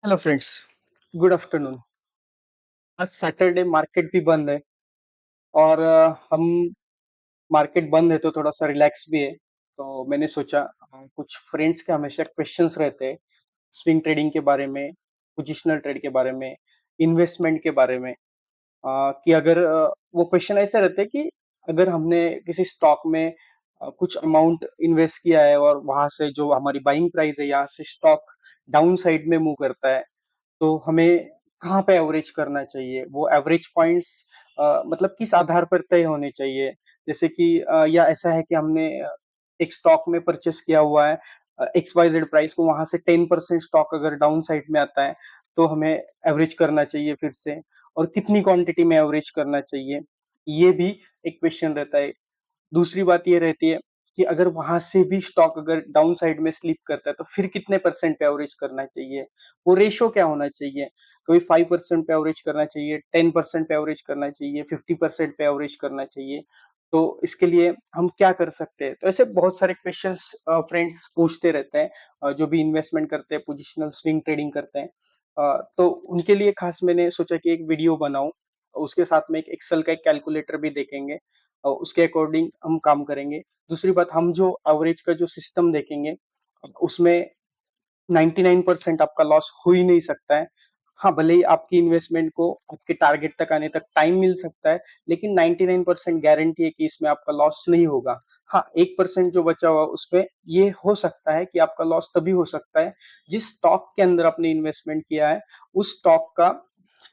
Hello friends, good afternoon. आज Saturday market भी बंद है और हम मार्केट बंद है तो थोड़ा सा रिलैक्स भी है। तो मैंने सोचा कुछ फ्रेंड्स के हमेशा क्वेश्चंस रहते हैं स्विंग ट्रेडिंग के बारे में, पोजिशनल ट्रेड के बारे में, इन्वेस्टमेंट के बारे में। कि अगर वो क्वेश्चन ऐसे रहते हैं कि अगर हमने किसी स्टॉक में कुछ अमाउंट इन्वेस्ट किया है और वहां से जो हमारी बाइंग प्राइस है यहाँ से स्टॉक डाउन साइड में मूव करता है तो हमें कहाँ पे एवरेज करना चाहिए, वो एवरेज पॉइंट्स मतलब किस आधार पर तय होने चाहिए। जैसे कि या ऐसा है कि हमने एक स्टॉक में परचेस किया हुआ है एक्स वाई जेड प्राइस को, वहां से 10% स्टॉक अगर डाउन साइड में आता है तो हमें एवरेज करना चाहिए फिर से, और कितनी क्वांटिटी में एवरेज करना चाहिए, ये भी एक क्वेश्चन रहता है। दूसरी बात ये रहती है कि अगर वहां से भी स्टॉक अगर डाउन साइड में स्लिप करता है तो फिर कितने परसेंट पे एवरेज करना चाहिए, वो रेशो क्या होना चाहिए। कभी 5% पे एवरेज करना चाहिए, 10% पे एवरेज करना चाहिए, 50% पे एवरेज करना चाहिए। तो इसके लिए हम क्या कर सकते हैं, तो ऐसे बहुत सारे क्वेश्चंस फ्रेंड्स पूछते रहते हैं जो भी इन्वेस्टमेंट करते हैं, पोजिशनल स्विंग ट्रेडिंग करते हैं। तो उनके लिए खास मैंने सोचा कि एक वीडियो बनाऊं, उसके साथ में एक एक्सेल का एक कैलकुलेटर भी देखेंगे और उसके अकॉर्डिंग हम काम करेंगे। दूसरी बात, हम जो एवरेज का जो सिस्टम देखेंगे उसमें 99% आपका लॉस हो ही नहीं सकता है। हाँ, भले ही आपकी इन्वेस्टमेंट को आपके टारगेट तक आने तक टाइम मिल सकता है, लेकिन 99% गारंटी है कि इसमें आपका लॉस नहीं होगा। हाँ, 1% जो बचा हुआ उसमें ये हो सकता है कि आपका लॉस तभी हो सकता है जिस स्टॉक के अंदर आपने इन्वेस्टमेंट किया है उस स्टॉक का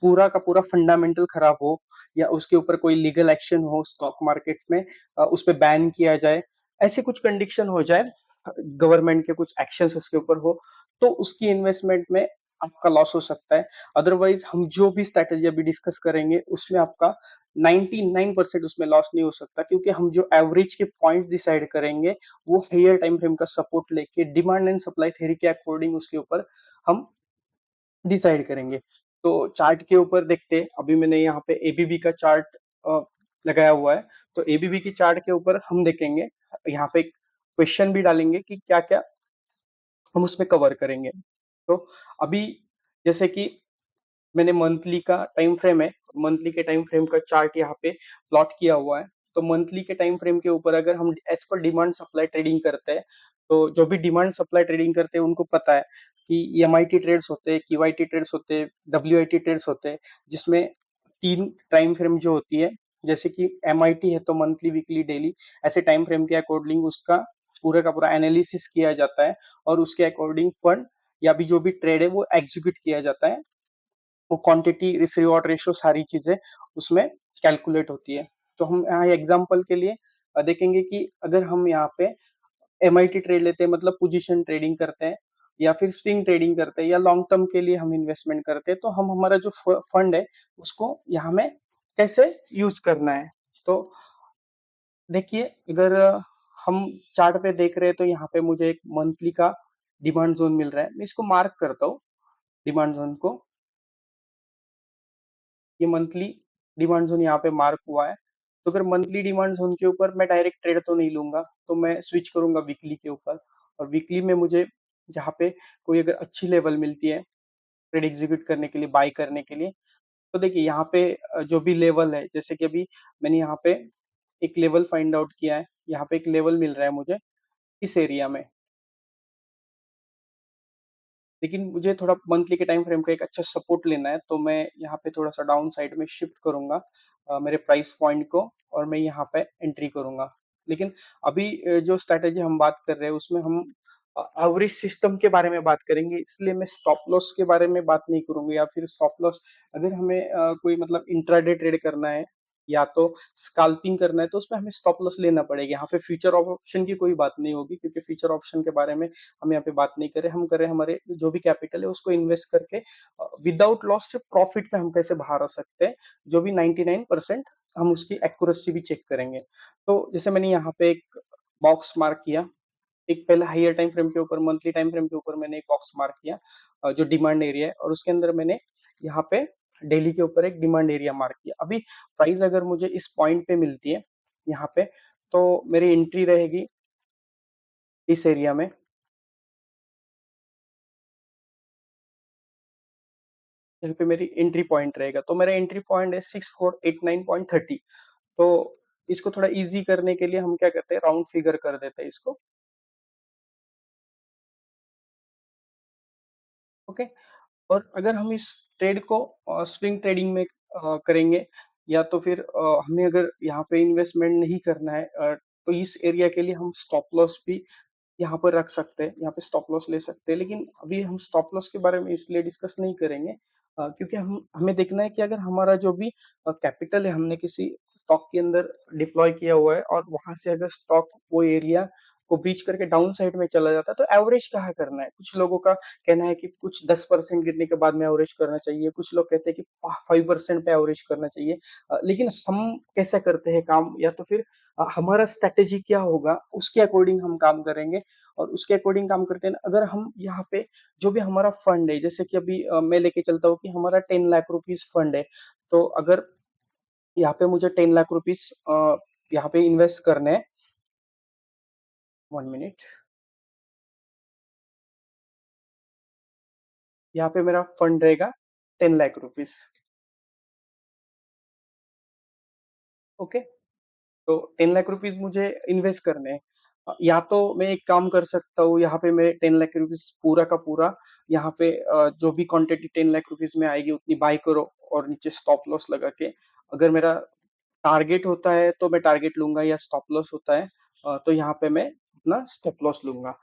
पूरा फंडामेंटल खराब हो, या उसके ऊपर कोई लीगल एक्शन हो स्टॉक मार्केट में, उस पर बैन किया जाए, ऐसी कुछ कंडीशन हो जाए, गवर्नमेंट के कुछ एक्शंस उसके ऊपर हो, तो उसकी इन्वेस्टमेंट में आपका लॉस हो सकता है। अदरवाइज हम जो भी स्ट्रैटेजी अभी डिस्कस करेंगे उसमें आपका 99% उसमें लॉस नहीं हो सकता, क्योंकि हम जो एवरेज के पॉइंट डिसाइड करेंगे वो हायर टाइम फ्रेम का सपोर्ट लेके डिमांड एंड सप्लाई थ्योरी के अकॉर्डिंग उसके ऊपर हम डिसाइड करेंगे। तो चार्ट के ऊपर देखते हैं, अभी मैंने यहाँ पे एबीबी का चार्ट लगाया हुआ है। तो एबीबी की चार्ट के ऊपर हम देखेंगे, यहाँ पे क्वेश्चन भी डालेंगे कि क्या क्या हम उसमें कवर करेंगे। तो अभी जैसे कि मैंने मंथली का टाइम फ्रेम है, मंथली के टाइम फ्रेम का चार्ट यहाँ पे प्लॉट किया हुआ है। तो मंथली के टाइम फ्रेम के ऊपर अगर हम as per demand supply trading करते हैं, तो जो भी डिमांड सप्लाई ट्रेडिंग करते हैं उनको पता है कि एमआईटी ट्रेड्स होते हैं, क्यूआईटी ट्रेड्स होते हैं, डब्ल्यूआईटी ट्रेड्स होते हैं, जिसमें तीन टाइम फ्रेम जो होती है। जैसे कि एमआईटी है तो मंथली, वीकली, डेली, ऐसे टाइम फ्रेम के अकॉर्डिंग उसका पूरा का पूरा एनालिसिस किया जाता है और उसके अकॉर्डिंग फंड या भी जो भी ट्रेड है वो एग्जीक्यूट किया जाता है। वो क्वांटिटी, रिस्क रिवॉर्ड रेशियो, सारी चीजें उसमें कैलकुलेट होती है। तो हम यहाँ एग्जांपल के लिए देखेंगे कि अगर हम यहाँ पे एमआईटी ट्रेड लेते हैं, मतलब पोजीशन ट्रेडिंग करते हैं, या फिर स्विंग ट्रेडिंग करते हैं, या लॉन्ग टर्म के लिए हम इन्वेस्टमेंट करते हैं, तो हम हमारा जो फंड है उसको यहाँ में कैसे यूज करना है। तो देखिए, अगर हम चार्ट पे देख रहे हैं तो यहाँ पे मुझे एक मंथली का डिमांड जोन मिल रहा है। मैं इसको मार्क करता हूँ, डिमांड जोन को। ये मंथली डिमांड जोन यहाँ पे मार्क हुआ है। तो अगर मंथली डिमांड जोन के ऊपर मैं डायरेक्ट ट्रेड तो नहीं लूंगा, तो मैं स्विच करूंगा वीकली के ऊपर। और वीकली में मुझे जहाँ पे कोई अगर अच्छी लेवल मिलती है ट्रेड एग्जीक्यूट करने के लिए, बाय करने के लिए, तो देखिए यहाँ पे जो भी लेवल है, जैसे कि अभी मैंने यहाँ पे एक लेवल फाइंड आउट किया है, यहाँ पे एक लेवल मिल रहा है मुझे इस एरिया में। लेकिन मुझे थोड़ा मंथली के टाइम फ्रेम का एक अच्छा सपोर्ट लेना है, तो मैं यहाँ पे थोड़ा सा डाउन साइड में शिफ्ट करूंगा मेरे प्राइस पॉइंट को, और मैं यहाँ पे एंट्री करूंगा। लेकिन अभी जो स्ट्रैटेजी हम बात कर रहे हैं उसमें हम एवरेज सिस्टम के बारे में बात करेंगे, इसलिए मैं स्टॉप लॉस के बारे में बात नहीं करूंगा। या फिर स्टॉप लॉस, अगर हमें कोई मतलब इंट्राडे ट्रेड करना है या तो स्काल्पिंग करना है तो उसमें हमें स्टॉप लॉस लेना पड़ेगा। यहाँ पे फ्यूचर ऑप्शन की कोई बात नहीं होगी, क्योंकि फ्यूचर ऑप्शन के बारे में हम यहाँ पे बात नहीं करें। हम करें हमारे जो भी कैपिटल है उसको इन्वेस्ट करके विदाउट लॉस से प्रॉफिट पे हम कैसे बाहर आ सकते हैं, जो भी 99% हम उसकी एक्यूरेसी भी चेक करेंगे। तो जैसे मैंने यहाँ पे एक बॉक्स मार्क किया, एक पहले हायर टाइम फ्रेम के ऊपर, मंथली टाइम फ्रेम के ऊपर मैंने एक बॉक्स मार्क किया जो डिमांड एरिया है, और उसके अंदर मैंने यहाँ पे डेली के ऊपर एक डिमांड एरिया मार्क किया। अभी प्राइस अगर मुझे इस पॉइंट पे मिलती है यहाँ पे, तो मेरी एंट्री रहेगी इस एरिया में। यहाँ पे मेरी एंट्री पॉइंट रहेगा, तो मेरा एंट्री पॉइंट है 6489.30। तो इसको थोड़ा इजी करने के लिए हम क्या करते हैं, राउंड फिगर कर देते हैं इसको। ओके। और अगर हम इस ट्रेड को स्विंग ट्रेडिंग में करेंगे, या तो फिर हमें अगर यहाँ पे इन्वेस्टमेंट नहीं करना है, तो इस एरिया के लिए हम स्टॉप लॉस भी यहाँ पर रख सकते हैं, यहाँ पे स्टॉप लॉस ले सकते हैं। लेकिन अभी हम स्टॉप लॉस के बारे में इसलिए डिस्कस नहीं करेंगे, क्योंकि हम हमें देखना है कि अगर हमारा जो भी कैपिटल है, हमने किसी स्टॉक के अंदर डिप्लॉय किया हुआ है, और वहां से अगर स्टॉक वो एरिया को ब्रीच करके डाउन साइड में चला जाता है, तो एवरेज कहाँ करना है। कुछ लोगों का कहना है कि कुछ 10% गिरने के बाद में एवरेज करना चाहिए, कुछ लोग कहते हैं कि 5% पे एवरेज करना चाहिए। लेकिन हम कैसे करते हैं काम, या तो फिर हमारा स्ट्रेटेजी क्या होगा, उसके अकॉर्डिंग हम काम करेंगे। और उसके अकॉर्डिंग काम करते हैं। अगर हम यहाँ पे जो भी हमारा फंड है, जैसे कि अभी मैं लेके चलता हूँ कि हमारा 10 लाख रुपीज फंड है, तो अगर यहाँ पे मुझे 10 लाख रुपीज यहाँ पे इन्वेस्ट करने हैं। 1 मिनट। यहाँ पे मेरा फंड रहेगा 10 लाख रुपीज। ओके। तो 10 लाख रुपीज मुझे इन्वेस्ट करने हैं। या तो मैं एक काम कर सकता हूँ, यहाँ पे मैं 10 लाख रुपीज पूरा का पूरा यहाँ पे जो भी क्वांटिटी 10 लाख रुपीज में आएगी उतनी बाय करो, और नीचे स्टॉप लॉस लगा के, अगर मेरा टारगेट होता है तो मैं टारगेट लूंगा, या स्टॉप लॉस होता है तो यहाँ पे मैं अपना स्टॉप लॉस लूंगा।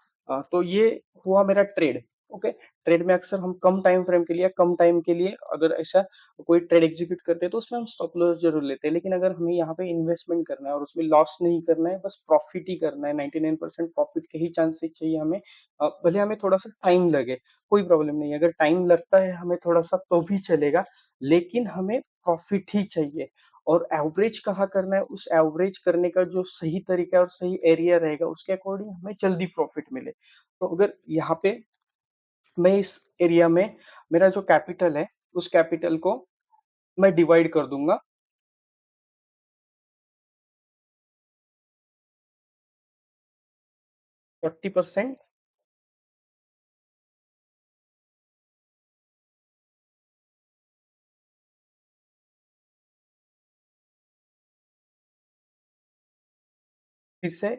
तो ये हुआ मेरा ट्रेड। ओके। ट्रेड में अक्सर हम कम टाइम फ्रेम के लिए, कम टाइम के लिए अगर ऐसा कोई ट्रेड एग्जीक्यूट करते हैं, तो उसमें हम स्टॉप लॉस जरूर लेते हैं। लेकिन अगर हमें यहाँ पे इन्वेस्टमेंट करना है और उसमें लॉस नहीं करना है, बस प्रॉफिट ही करना है, 99% प्रॉफिट के ही चांसेस चाहिए हमें। भले हमें थोड़ा सा टाइम लगे, कोई प्रॉब्लम नहीं है। अगर टाइम लगता है हमें थोड़ा सा तो भी चलेगा, लेकिन हमें प्रॉफिट ही चाहिए। और एवरेज कहाँ करना है, उस एवरेज करने का जो सही तरीका और सही एरिया रहेगा, उसके अकॉर्डिंग हमें जल्दी प्रॉफिट मिले। तो अगर यहाँ पे मैं इस एरिया में मेरा जो कैपिटल है, उस कैपिटल को मैं डिवाइड कर दूंगा 40%। इससे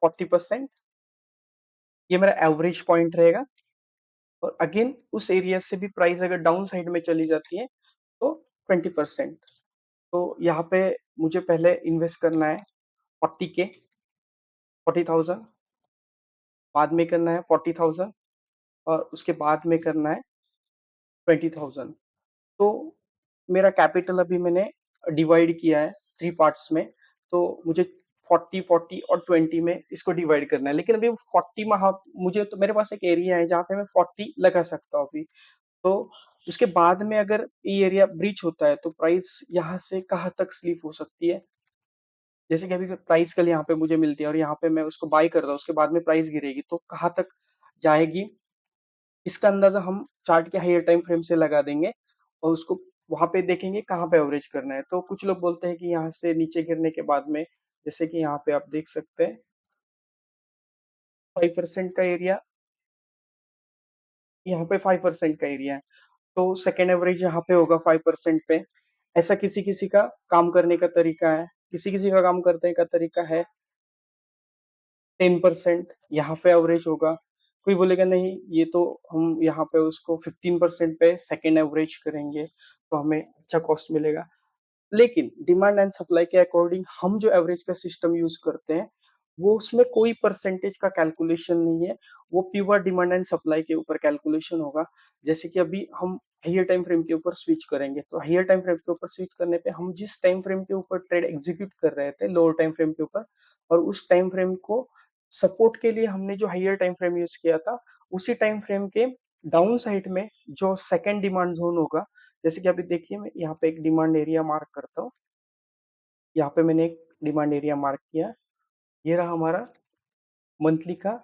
40%, ये मेरा एवरेज पॉइंट रहेगा। और अगेन उस एरिया से भी प्राइस अगर डाउन साइड में चली जाती है, तो 20%। तो यहाँ पे मुझे पहले इन्वेस्ट करना है 40,000, बाद में करना है 40,000, और उसके बाद में करना है 20,000। तो मेरा कैपिटल अभी मैंने डिवाइड किया है 3 पार्ट्स में। तो मुझे 40, 40 और 20 में इसको डिवाइड करना है। लेकिन अभी 40 में मुझे तो मेरे पास एक एरिया है जहाँ पे मैं 40 लगा सकता हूँ अभी। तो उसके बाद में अगर ये एरिया ब्रीच होता है, तो प्राइस यहाँ से कहाँ तक स्लीप हो सकती है। जैसे कि अभी प्राइस कल यहाँ पे मुझे मिलती है, और यहाँ पे मैं उसको बाय कर रहा हूँ, उसके बाद में प्राइस गिरेगी तो कहाँ तक जाएगी, इसका अंदाजा हम चार्ट के हायर टाइम फ्रेम से लगा देंगे। और उसको वहां पे देखेंगे कहाँ पे एवरेज करना है। तो कुछ लोग बोलते हैं कि यहाँ से नीचे गिरने के बाद में, जैसे कि यहाँ पे आप देख सकते हैं 5% का एरिया, यहाँ पे 5% का एरिया है, तो सेकेंड एवरेज यहाँ पे होगा 5% पे। ऐसा किसी किसी का काम करने का तरीका है, किसी किसी का काम करने का तरीका है 10%, यहाँ पे एवरेज होगा। कोई बोलेगा नहीं, ये तो हम यहाँ पे उसको 15% पे सेकेंड एवरेज करेंगे, तो हमें अच्छा कॉस्ट मिलेगा। लेकिन डिमांड एंड सप्लाई के अकॉर्डिंग हम जो एवरेज का सिस्टम यूज करते हैं, वो उसमें कोई परसेंटेज का कैलकुलेशन नहीं है। वो प्योर डिमांड एंड सप्लाई के ऊपर कैलकुलेशन होगा। जैसे कि अभी हम हायर टाइम फ्रेम के ऊपर स्विच करेंगे, तो हायर टाइम फ्रेम के ऊपर स्विच करने पे हम जिस टाइम फ्रेम के ऊपर ट्रेड एग्जीक्यूट कर रहे थे लोअर टाइम फ्रेम के ऊपर, और उस टाइम फ्रेम को सपोर्ट के लिए हमने जो हायर टाइम फ्रेम यूज किया था, उसी टाइम फ्रेम के डाउन साइड में जो सेकंड डिमांड जोन होगा, जैसे कि अभी देखिए मैं यहाँ पे एक डिमांड एरिया मार्क करता हूँ। यहाँ पे मैंने एक डिमांड एरिया मार्क किया, ये रहा हमारा मंथली का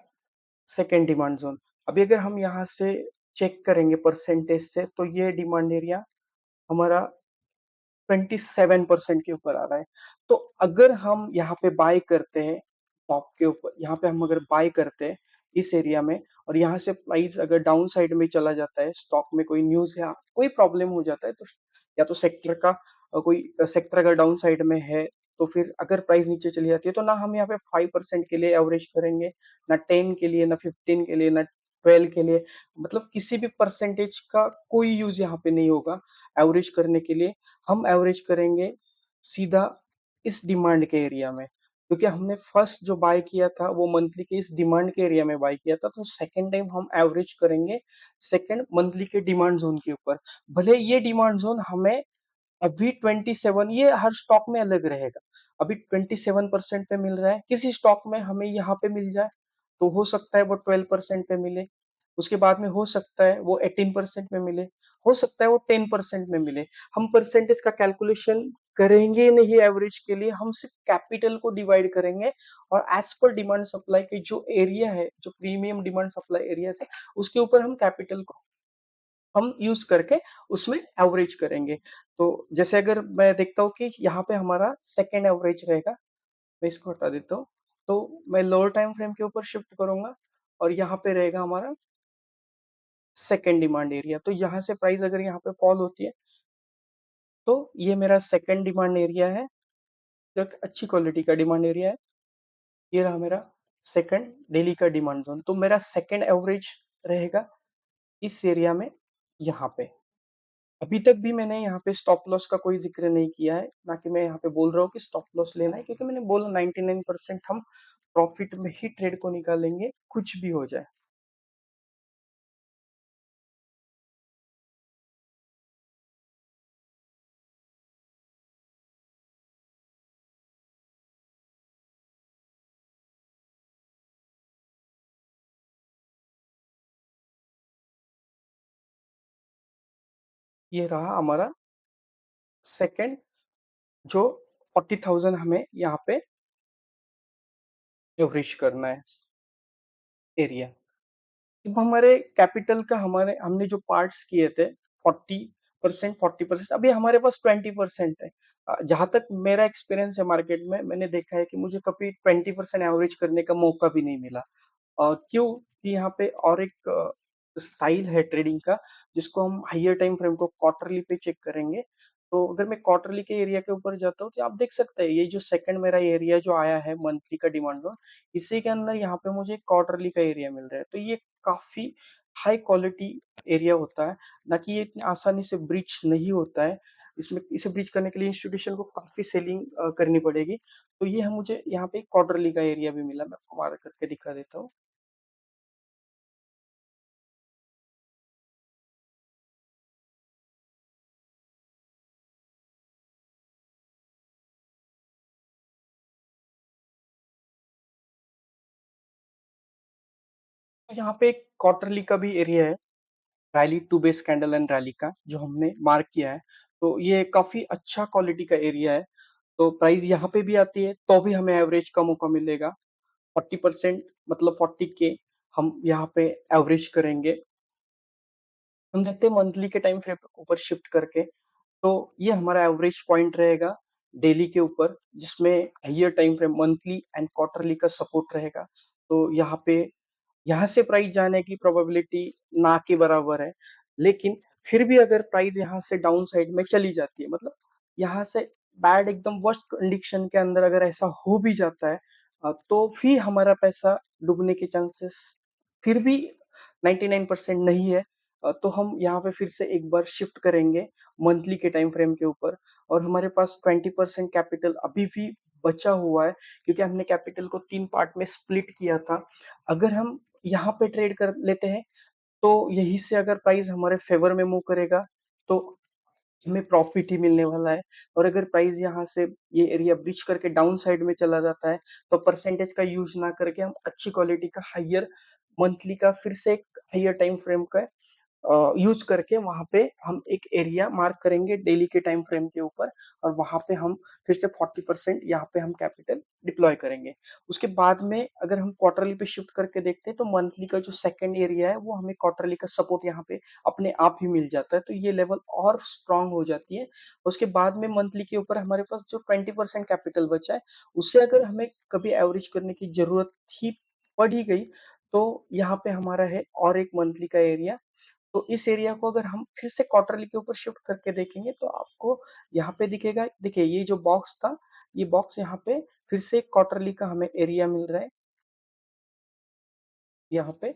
सेकेंड डिमांड जोन। अभी अगर हम यहाँ से चेक करेंगे परसेंटेज से, तो ये डिमांड एरिया हमारा 27% के ऊपर आ रहा है। तो अगर हम यहाँ पे बाय करते हैं, टॉप के ऊपर यहाँ पे हम अगर बाय करते हैं, इस एरिया में, और यहाँ से प्राइस अगर डाउन साइड में चला जाता है, स्टॉक में कोई न्यूज या कोई प्रॉब्लम हो जाता है, तो या तो सेक्टर का कोई सेक्टर अगर डाउन साइड में है, तो फिर अगर प्राइस नीचे चली जाती है, तो ना हम यहाँ पे 5% के लिए एवरेज करेंगे, ना 10 के लिए, ना 15 के लिए, ना 12 के लिए। मतलब किसी भी परसेंटेज का कोई यूज यहाँ पे नहीं होगा एवरेज करने के लिए। हम एवरेज करेंगे सीधा इस डिमांड के एरिया में, क्योंकि हमने फर्स्ट जो बाय किया था वो मंथली के इस डिमांड के एरिया में बाय किया था, तो सेकंड टाइम हम एवरेज करेंगे सेकंड मंथली के डिमांड जोन के ऊपर। भले ये डिमांड जोन हमें अभी 27, ये हर स्टॉक में अलग रहेगा, अभी 27% पे मिल रहा है, किसी स्टॉक में हमें यहाँ पे मिल जाए तो हो सकता है वो 12% पे मिले, उसके बाद में हो सकता है वो 18% में मिले, हो सकता है वो 10% में मिले। हम परसेंटेज का कैलकुलेशन करेंगे नहीं एवरेज के लिए, हम सिर्फ कैपिटल को डिवाइड करेंगे, और एज पर डिमांड सप्लाई के जो एरिया है, जो प्रीमियम डिमांड सप्लाई एरिया है, उसके ऊपर हम कैपिटल को हम यूज करके उसमें एवरेज करेंगे। तो जैसे अगर मैं देखता हूँ कि यहाँ पे हमारा सेकेंड एवरेज रहेगा, मैं इसको हटा देता हूँ, तो मैं लोअर टाइम फ्रेम के ऊपर शिफ्ट करूंगा, और यहाँ पे रहेगा हमारा सेकेंड डिमांड एरिया। तो यहाँ से प्राइस अगर यहाँ पे फॉल होती है, तो ये मेरा सेकेंड डिमांड एरिया है, जो एक अच्छी क्वालिटी का डिमांड एरिया है। ये रहा मेरा सेकंड डेली का डिमांड जोन, तो मेरा सेकंड एवरेज रहेगा इस एरिया में, यहाँ पे। अभी तक भी मैंने यहाँ पे स्टॉप लॉस का कोई जिक्र नहीं किया है, ना कि मैं यहाँ पे बोल रहा हूँ कि स्टॉप लॉस लेना है, क्योंकि मैंने बोला 99% हम प्रॉफिट में ही ट्रेड को निकालेंगे, कुछ भी हो जाए। ये रहा हमारा सेकंड, जो 40,000 हमें यहाँ पे एवरेज करना है एरिया। अब हमारे कैपिटल का, हमारे हमने जो पार्ट्स किए थे 40%, 40%, अभी हमारे पास 20% है। जहां तक मेरा एक्सपीरियंस है मार्केट में, मैंने देखा है कि मुझे कभी 20% एवरेज करने का मौका भी नहीं मिला। क्यों कि यहाँ पे और एक स्टाइल है ट्रेडिंग का, जिसको हम हाइयर टाइम फ्रेम को क्वार्टरली पे चेक करेंगे। तो अगर मैं क्वार्टरली के एरिया के ऊपर जाता हूँ, तो आप देख सकते हैं ये जो सेकंड मेरा एरिया जो आया है मंथली का डिमांड जोन, इसी के अंदर यहाँ पे मुझे क्वार्टरली का एरिया मिल रहा है। तो ये काफी हाई क्वालिटी एरिया होता है, ना कि ये इतनी आसानी से ब्रीच नहीं होता है। इसमें इसे ब्रीच करने के लिए इंस्टीट्यूशन को काफी सेलिंग करनी पड़ेगी। तो ये हम मुझे यहाँ पे क्वार्टरली का एरिया भी मिला, मैं आपको मार्क करके दिखा देता हूँ। यहाँ पे एक क्वार्टरली का भी एरिया है, rally to base candle and rally का, जो हमने मार्क किया है। तो ये काफी अच्छा क्वालिटी का एरिया है। तो प्राइस यहाँ पे भी आती है तो भी हमें एवरेज का मौका मिलेगा। 40%, मतलब 40K हम यहाँ पे एवरेज करेंगे। हम देखते हैं मंथली के टाइम फ्रेम के ऊपर शिफ्ट करके, तो ये हमारा एवरेज पॉइंट रहेगा डेली के ऊपर, जिसमें higher time frame monthly and quarterly का सपोर्ट रहेगा। तो यहाँ पे, यहाँ से प्राइस जाने की प्रोबेबिलिटी ना के बराबर है, लेकिन फिर भी अगर प्राइस यहाँ से डाउन साइड में चली जाती है, मतलब यहाँ से बैड एकदम वर्स्ट कंडीशन के अंदर अगर ऐसा हो भी जाता है, तो फिर हमारा पैसा डूबने के चांसेस फिर भी 99% नहीं है। तो हम यहाँ पे फिर से एक बार शिफ्ट करेंगे मंथली के टाइम फ्रेम के ऊपर, और हमारे पास 20% कैपिटल अभी भी बचा हुआ है, क्योंकि हमने कैपिटल को 3 पार्ट में स्प्लिट किया था। अगर हम यहाँ पे ट्रेड कर लेते हैं, तो यहीं से अगर प्राइस हमारे फेवर में मूव करेगा, तो हमें प्रॉफिट ही मिलने वाला है। और अगर प्राइस यहाँ से ये एरिया ब्रीच करके डाउन साइड में चला जाता है, तो परसेंटेज का यूज ना करके हम अच्छी क्वालिटी का हाइयर मंथली का फिर से एक हाइयर टाइम फ्रेम का यूज करके वहां पे हम एक एरिया मार्क करेंगे डेली के टाइम फ्रेम के ऊपर, और वहां पे हम फिर से 40% यहाँ पे हम कैपिटल डिप्लॉय करेंगे। उसके बाद में अगर हम क्वार्टरली पे शिफ्ट करके देखते हैं, तो मंथली का जो सेकंड एरिया है वो हमें क्वार्टरली का सपोर्ट यहाँ पे अपने आप ही मिल जाता है, तो ये लेवल और स्ट्रांग हो जाती है। उसके बाद में मंथली के ऊपर हमारे पास जो 20% कैपिटल बचा है, उससे अगर हमें कभी एवरेज करने की जरूरत ही पड़ ही गई, तो यहाँ पे हमारा है और एक मंथली का एरिया। तो इस एरिया को अगर हम फिर से क्वार्टरली के ऊपर शिफ्ट करके देखेंगे तो आपको यहाँ पे दिखेगा, देखिए ये जो बॉक्स था, ये बॉक्स यहाँ पे फिर से क्वार्टरली का हमें एरिया मिल रहा है यहाँ पे।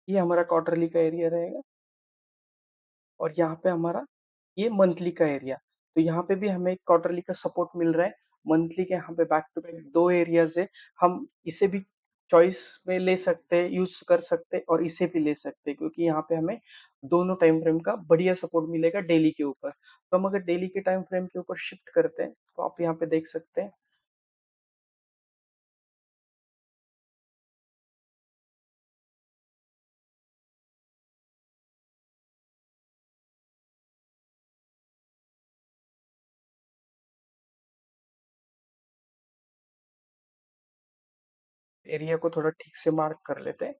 ये हमारा क्वार्टरली का एरिया रहेगा और यहाँ पे हमारा ये मंथली का एरिया। तो यहाँ पे भी हमें क्वार्टरली का सपोर्ट मिल रहा है। मंथली के यहाँ पे बैक टू बैक दो एरियाज है। हम इसे भी चॉइस में ले सकते हैं, यूज कर सकते हैं और इसे भी ले सकते हैं, क्योंकि यहाँ पे हमें दोनों टाइम फ्रेम का बढ़िया सपोर्ट मिलेगा डेली के ऊपर। तो हम अगर डेली के टाइम फ्रेम के ऊपर शिफ्ट करते हैं तो आप यहाँ पे देख सकते हैं एरिया को थोड़ा ठीक से मार्क कर लेते हैं।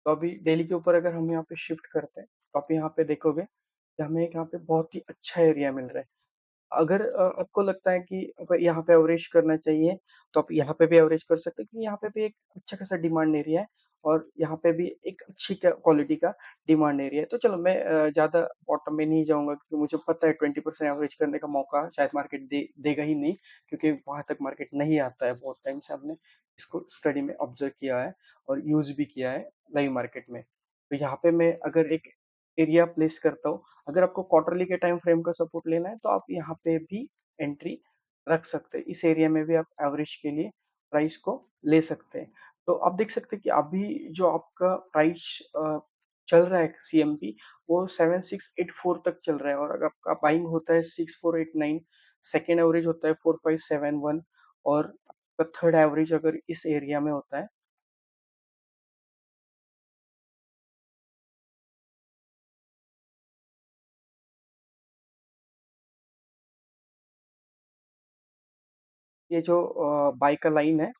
तो अभी डेली के ऊपर अगर हम यहाँ पे शिफ्ट करते हैं तो आप यहाँ पे देखोगे कि हमें यहाँ पे बहुत ही अच्छा एरिया मिल रहा है। अगर आपको लगता है कि अब यहाँ पे एवरेज करना चाहिए तो आप यहाँ पे भी एवरेज कर सकते हैं, क्योंकि यहाँ पे भी एक अच्छा खासा डिमांड एरिया है और यहाँ पे भी एक अच्छी क्वालिटी का डिमांड एरिया है। तो चलो मैं ज़्यादा बॉटम में नहीं जाऊंगा, क्योंकि मुझे पता है 20% एवरेज करने का मौका शायद मार्केट देगा ही नहीं, क्योंकि वहां तक मार्केट नहीं आता है। बहुत टाइम से हमने इसको स्टडी में ऑब्जर्व किया है और यूज भी किया है लाइव मार्केट में। तो यहाँ पे मैं अगर एक एरिया प्लेस करता हूँ, अगर आपको क्वार्टरली के टाइम फ्रेम का सपोर्ट लेना है तो आप यहाँ पे भी एंट्री रख सकते हैं। इस एरिया में भी आप एवरेज के लिए प्राइस को ले सकते हैं। तो आप देख सकते हैं कि अभी जो आपका प्राइस चल रहा है सीएमपी, वो 7684 तक चल रहा है। और अगर आपका बाइंग होता है 6489, सेकेंड एवरेज होता है 4571 और आपका थर्ड एवरेज अगर इस एरिया में होता है, ये जो बाई का लाइन है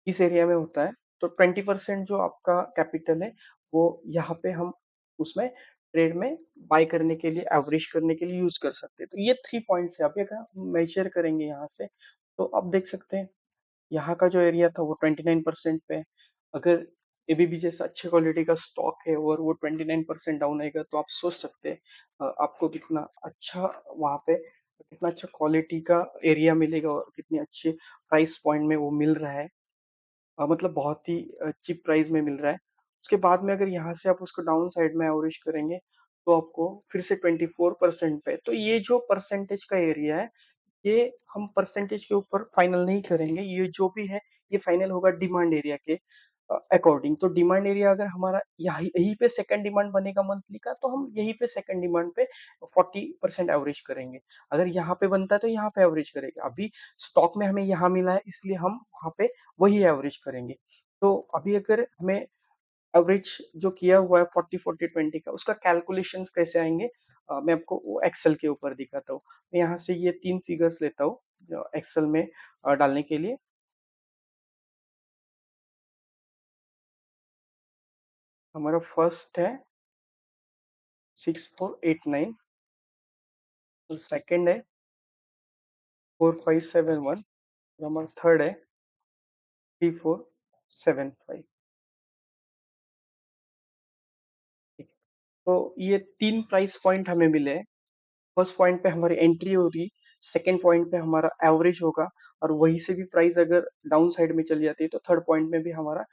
इस एरिया में होता है। तो 20% जो आपका कैपिटल है वो यहाँ पे हम उसमें ट्रेड में बाय करने के लिए, एवरेज करने के लिए यूज कर सकते हैं। तो ये 3 पॉइंट्स है। अभी अगर हम मेजर करेंगे यहाँ से तो आप देख सकते हैं यहाँ का जो एरिया था वो 29% पे है। अगर एबीबी जैसा अच्छे क्वालिटी का स्टॉक है और वो 29% डाउन आएगा तो आप सोच सकते हैं आपको कितना अच्छा वहाँ पे कितना अच्छा क्वालिटी का एरिया मिलेगा और कितनी अच्छी प्राइस पॉइंट में वो मिल रहा है। मतलब बहुत ही चीप प्राइस में मिल रहा है। उसके बाद में अगर यहाँ से आप उसको डाउन साइड में एवरेज करेंगे तो आपको फिर से 24% पे। तो ये जो परसेंटेज का एरिया है, ये हम परसेंटेज के ऊपर फाइनल नहीं करेंगे। ये जो भी है ये फाइनल होगा डिमांड एरिया के अकॉर्डिंग। तो डिमांड एरिया अगर हमारा यही यहीं पे सेकंड डिमांड बनेगा मंथली का, तो हम यहीं पे सेकंड डिमांड पे 40% एवरेज करेंगे। अगर यहाँ पे बनता है तो यहाँ पे एवरेज करेंगे। अभी स्टॉक में हमें यहाँ मिला है इसलिए हम वहाँ पे वही एवरेज करेंगे। तो अभी अगर हमें एवरेज जो किया हुआ है 40-40-20 का, उसका कैलकुलेशंस कैसे आएंगे मैं आपको वो एक्सेल के ऊपर दिखाता हूँ। मैं यहाँ से ये 3 फिगर्स लेता हूँ जो एक्सेल में डालने के लिए। हमारा फर्स्ट है 6489 और सेकंड है 4571 और हमारा थर्ड है 3475। तो ये 3 प्राइस पॉइंट हमें मिले हैं। फर्स्ट पॉइंट पे हमारी एंट्री होगी, सेकंड पॉइंट पे हमारा एवरेज होगा और वहीं से भी प्राइस अगर डाउन साइड में चली जाती है तो थर्ड पॉइंट में भी हमारा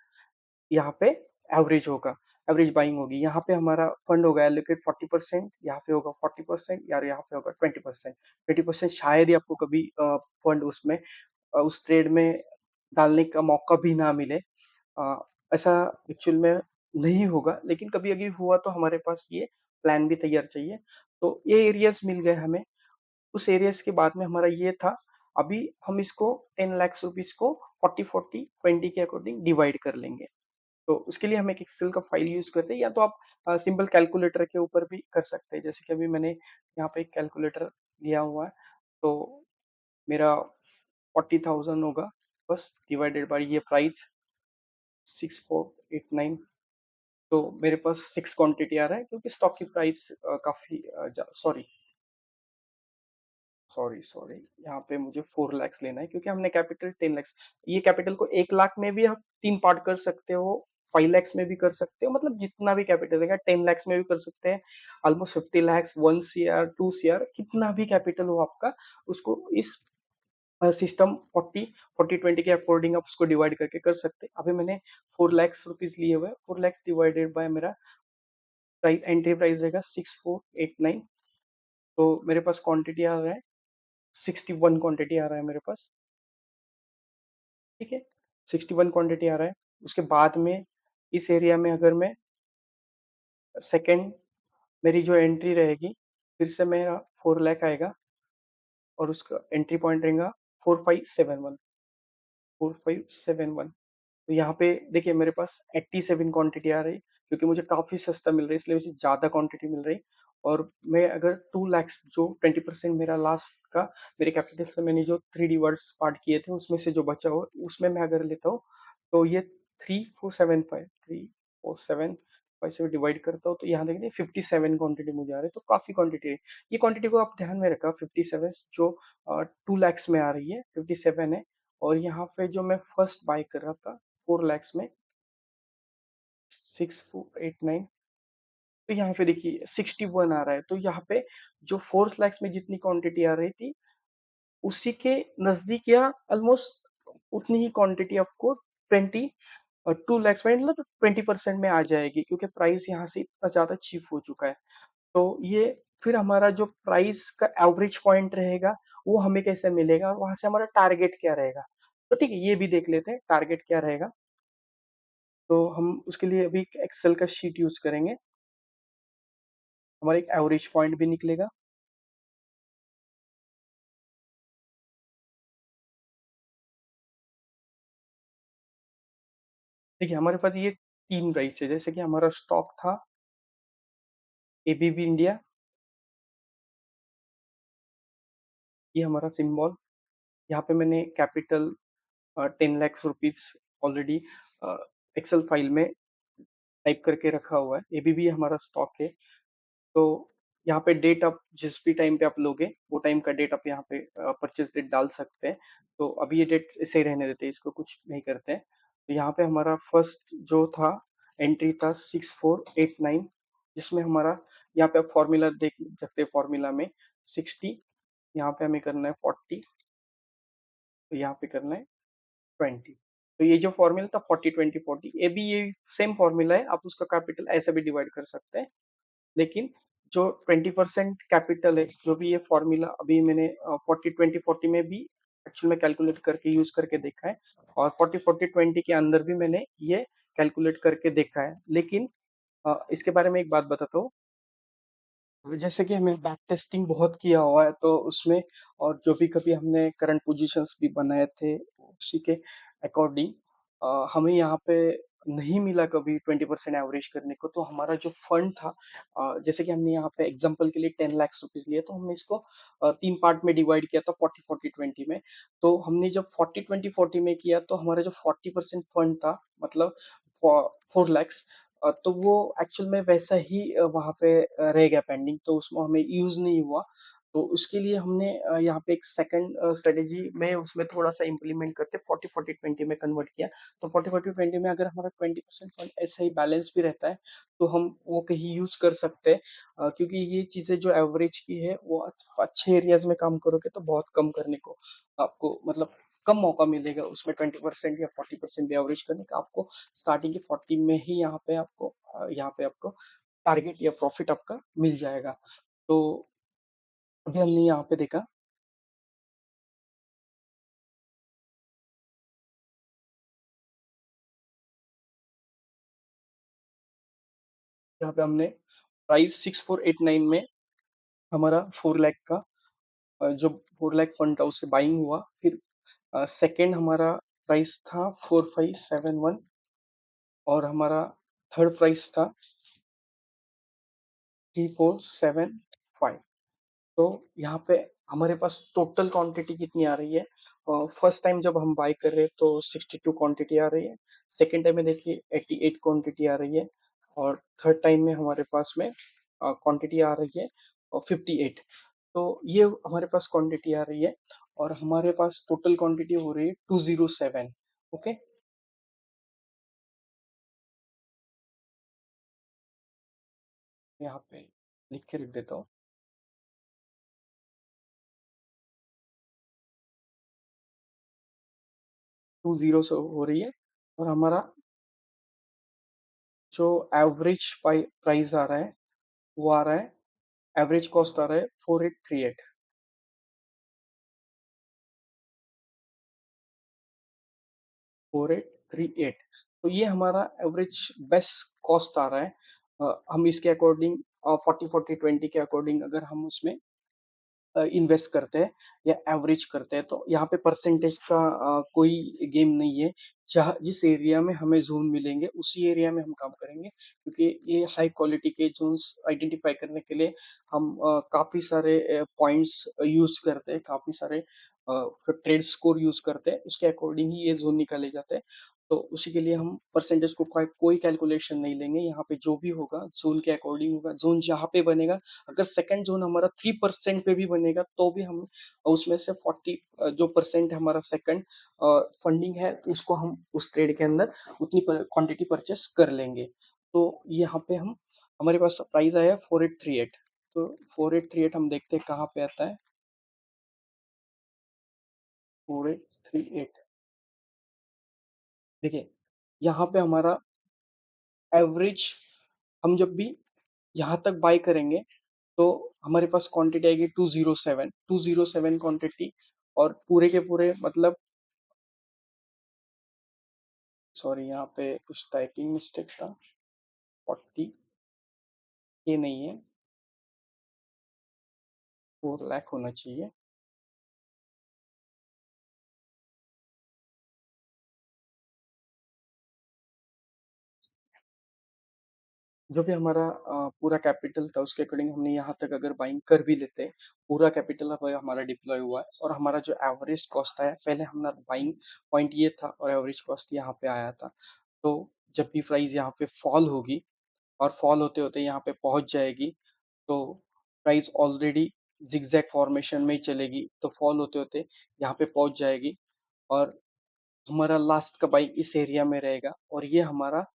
यहाँ पे एवरेज होगा, एवरेज बाइंग होगी। यहाँ पे हमारा फंड होगा एलोकेट 40%, यहाँ पे होगा 40% या यहाँ पे होगा 20%। 20% शायद ही आपको कभी फंड उसमें उस ट्रेड में डालने का मौका भी ना मिले। अ, ऐसा एक्चुअल में नहीं होगा, लेकिन कभी अगर हुआ तो हमारे पास ये प्लान भी तैयार चाहिए। तो ये एरियाज मिल गए हमें। उस एरियाज के बाद में हमारा ये था। अभी हम इसको 10 लाख रुपीज को 40-40-20 के अकॉर्डिंग डिवाइड कर लेंगे। तो उसके लिए हम एक एक्सेल का फाइल यूज करते हैं, या तो आप सिंपल कैलकुलेटर के ऊपर भी कर सकते हैं। जैसे कि अभी मैंने यहाँ पे एक कैलकुलेटर लिया हुआ है। तो मेरा 40,000 होगा बस, डिवाइडेड बाय ये प्राइस 6489। तो मेरे पास 6 क्वांटिटी आ रहा है, क्योंकि स्टॉक की प्राइस काफी सॉरी सॉरी सॉरी, यहाँ पे मुझे 4 lakhs लेना है क्योंकि हमने कैपिटल 10 lakhs। ये कैपिटल को 1 लाख में भी आप 3 पार्ट कर सकते हो, 5 lakhs में भी कर सकते हो, मतलब जितना भी कैपिटल है, 10 lakhs में भी कर सकते हैं, ऑलमोस्ट 50 lakhs, 1 CR, 2 CR, कितना भी कैपिटल हो आपका, उसको इस सिस्टम 40 40 20 के अकॉर्डिंग आप उसको डिवाइड करके कर सकते हैं। अभी मैंने 4 lakhs रुपीज लिए हुए, 4 lakhs डिवाइडेड बाय मेरा प्राइस, एंट्री प्राइस रहेगा 6489। तो मेरे पास क्वांटिटी आ रहा है 61 क्वांटिटी आ रहा है मेरे पास। ठीक है, 61 क्वांटिटी आ रहा है। उसके बाद में इस एरिया में अगर मैं सेकेंड, मेरी जो एंट्री रहेगी, फिर से मेरा 4 लाख आएगा और उसका एंट्री पॉइंट रहेगा 4571, 4571। तो यहाँ पे देखिए मेरे पास 87 क्वांटिटी आ रही, क्योंकि मुझे काफी सस्ता मिल रहा है इसलिए मुझे ज्यादा क्वांटिटी मिल रही। और मैं अगर 2 lakhs, जो 20% मेरा लास्ट का, मेरे कैपिटल से मैंने जो 3 D वर्ड्स पार्ट किए थे उसमें से जो बचा हो, उसमें मैं अगर लेता हूँ, तो ये 3475 से डिवाइड करता हूँ, तो यहाँ देखिए 57 क्वांटिटी मुझे आ रही है, तो काफी क्वांटिटी है। ये क्वांटिटी को आप ध्यान में रखा, 57 जो 2 lakhs में आ रही है, 57 है। और यहाँ पे जो मैं फर्स्ट बाय कर रहा था 4 lakhs में, 6489, तो यहाँ पे देखिए 61 आ रहा है। तो यहाँ पे जो 4 lakhs में जितनी क्वांटिटी आ रही थी, उसी के नजदीक या ऑलमोस्ट उतनी ही क्वांटिटी आपको 2 lakhs में, मतलब 20% में आ जाएगी, क्योंकि प्राइस यहाँ से इतना ज्यादा चीप हो चुका है। तो ये फिर हमारा जो प्राइस का एवरेज पॉइंट रहेगा, वो हमें कैसे मिलेगा, और वहां से हमारा टारगेट क्या रहेगा। तो ठीक है, ये भी देख लेते हैं टारगेट क्या रहेगा। तो हम उसके लिए अभी एक्सेल का शीट यूज करेंगे, हमारा एक एवरेज पॉइंट भी निकलेगा। देखिए हमारे पास ये 3 प्राइस है, जैसे कि हमारा स्टॉक था एबीबी इंडिया, ये हमारा सिंबल। यहाँ पे मैंने capital 10 lakhs rupees already excel file में टाइप करके रखा हुआ है। एबीबी हमारा स्टॉक है। तो यहाँ पे डेट आप जिस भी टाइम पे आप लोगे, वो टाइम का डेट आप यहाँ पे परचेज डेट डाल सकते हैं। तो अभी ये डेट ऐसे ही रहने देते हैं, इसको कुछ नहीं करते हैं। तो यहाँ पे हमारा फर्स्ट जो था, एंट्री था 6489, जिसमें हमारा, यहाँ पे आप फॉर्मूला देख सकते हैं, फॉर्मूला में 60, यहाँ पे हमें करना है 40, तो यहाँ पे करना है 20। तो ये जो फॉर्मूला था 40 20 40, ये भी ये सेम फॉर्मूला है, आप उसका कैपिटल ऐसे भी डिवाइड कर सकते हैं। लेकिन जो 20% कैपिटल है, जो भी ये फॉर्मूला अभी मैंने 40 20 40 में भी एक्चुअल में कैलकुलेट करके यूज करके देखा है, और 40 40 20 के अंदर भी मैंने ये कैलकुलेट करके देखा है। लेकिन इसके बारे में एक बात बताता हूँ। जैसे कि हमें बैक टेस्टिंग बहुत किया हुआ है, तो उसमें, और जो भी कभी हमने करंट पोजीशंस भी बनाए थे, उसी के अकॉर्डिंग हमें यहाँ पे नहीं मिला कभी 20% एवरेज करने को। तो हमारा जो फंड था, जैसे कि हमने यहाँ पे एग्जांपल के लिए 10 lakhs रुपीज लिए, तो हमने इसको 3 पार्ट में डिवाइड किया था 40 40 20 में। तो हमने जब 40 20 40 में किया, तो हमारा जो 40% फंड था, मतलब 4 lakhs, तो वो एक्चुअल में वैसा ही वहाँ पे रह गया पेंडिंग, तो उसमें हमें यूज नहीं हुआ। तो उसके लिए हमने यहाँ पे एक सेकंड स्ट्रेटेजी में उसमें थोड़ा सा इम्प्लीमेंट करते 40 40 20 में कन्वर्ट किया। तो 40 40 20 में अगर हमारा 20% फंड ऐसा ही बैलेंस भी रहता है, तो हम वो कहीं यूज कर सकते हैं। क्योंकि ये चीजें जो एवरेज की है, वो अच्छे एरियाज में काम करोगे तो बहुत कम करने को आपको, मतलब कम मौका मिलेगा उसमें 20% या 40% भी एवरेज करने का। आपको स्टार्टिंग के 40 में ही यहाँ पे आपको टारगेट या प्रॉफिट आपका मिल जाएगा। तो अभी हमने यहाँ पे देखा, यहाँ पे हमने प्राइस 6489 में हमारा 4 लाख का जो 4 लाख फंड था उससे बाइंग हुआ। फिर सेकंड हमारा प्राइस था 4571, और हमारा थर्ड प्राइस था 3475। तो यहाँ पे हमारे पास टोटल क्वांटिटी कितनी आ रही है। फर्स्ट टाइम जब हम बाय कर रहे हैं तो 62 क्वांटिटी आ रही है। सेकेंड टाइम में देखिए 88 क्वांटिटी आ रही है। और थर्ड टाइम में हमारे पास में क्वांटिटी आ रही है 58। तो ये हमारे पास क्वांटिटी आ रही है, और हमारे पास टोटल क्वांटिटी हो रही है 207। ओके, यहाँ पे लिख के रख देता हूँ। 20 से हो रही है, और हमारा जो एवरेज प्राइस आ रहा है वो आ रहा है, एवरेज कॉस्ट आ रहा है 4838। 4838, तो ये हमारा एवरेज बेस्ट कॉस्ट आ रहा है। हम इसके अकॉर्डिंग 40 40 20 के अकॉर्डिंग अगर हम उसमें इन्वेस्ट करते हैं या एवरेज करते हैं, तो यहाँ पे परसेंटेज का कोई गेम नहीं है। जहाँ जिस एरिया में हमें जोन मिलेंगे उसी एरिया में हम काम करेंगे, क्योंकि ये हाई क्वालिटी के जोन्स आइडेंटिफाई करने के लिए हम काफ़ी सारे पॉइंट्स यूज करते हैं, काफ़ी सारे ट्रेड स्कोर यूज करते हैं, उसके अकॉर्डिंग ही ये जोन निकाले जाते हैं। तो उसी के लिए हम परसेंटेज को कोई कैलकुलेशन नहीं लेंगे, यहाँ पे जो भी होगा जोन के अकॉर्डिंग होगा। जोन जहाँ पे बनेगा, अगर सेकंड जोन हमारा 3% पे भी बनेगा तो भी हम उसमें से 40 जो परसेंट हमारा सेकंड फंडिंग है उसको हम उस ट्रेड के अंदर उतनी क्वांटिटी परचेस कर लेंगे। तो यहाँ पे हम हमारे पास प्राइस आया 4838। तो 4838 हम देखते हैं कहाँ पे आता है। 4838, देखिए यहाँ पे हमारा एवरेज, हम जब भी यहाँ तक बाय करेंगे तो हमारे पास क्वांटिटी आएगी 207 क्वांटिटी, और पूरे के पूरे मतलब, सॉरी यहाँ पे कुछ टाइपिंग मिस्टेक था, 40 ये नहीं है, 4 लाख होना चाहिए। जो भी हमारा पूरा कैपिटल था उसके अकॉर्डिंग हमने यहाँ तक अगर बाइंग कर भी लेते, पूरा कैपिटल अब हमारा डिप्लॉय हुआ है, और हमारा जो एवरेज कॉस्ट आया, पहले हमारा बाइंग पॉइंट ये था और एवरेज कॉस्ट यहाँ पे आया था। तो जब भी प्राइस यहाँ पे फॉल होगी और फॉल होते होते यहाँ पे पहुंच जाएगी, तो प्राइस ऑलरेडी जिगजैग फॉर्मेशन में ही चलेगी, तो फॉल होते होते यहाँ पे पहुंच जाएगी, और हमारा लास्ट का बाइंग इस एरिया में रहेगा, और ये हमारा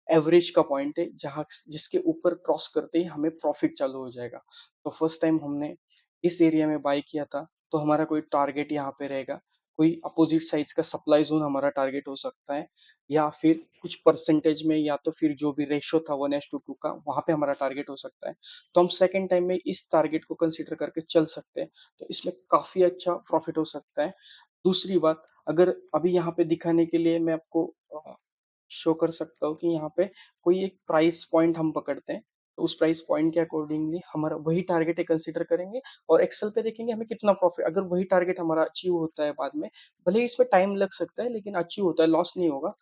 एवरेज का पॉइंट है जहाँ जिसके ऊपर क्रॉस करते ही हमें प्रॉफिट चालू हो जाएगा। तो फर्स्ट टाइम हमने इस एरिया में बाय किया था, तो हमारा कोई टारगेट यहाँ पे रहेगा, कोई अपोजिट साइड्स का सप्लाई जोन हमारा टारगेट हो सकता है, या फिर कुछ परसेंटेज में, या तो फिर जो भी रेशो था 1:2 का वहां पे हमारा टारगेट हो सकता है। तो हम सेकेंड टाइम में इस टारगेट को कंसिडर करके चल सकते हैं, तो इसमें काफी अच्छा प्रॉफिट हो सकता है। दूसरी बात, अगर अभी यहाँ पे दिखाने के लिए मैं आपको शो कर सकता हूँ कि यहाँ पे कोई एक प्राइस पॉइंट हम पकड़ते हैं, तो उस प्राइस पॉइंट के अकॉर्डिंगली हमारा वही टारगेट कंसीडर करेंगे, और एक्सेल पे देखेंगे हमें कितना प्रॉफिट, अगर वही टारगेट हमारा अचीव होता है बाद में, भले ही इसमें टाइम लग सकता है लेकिन अचीव होता है, लॉस नहीं होगा,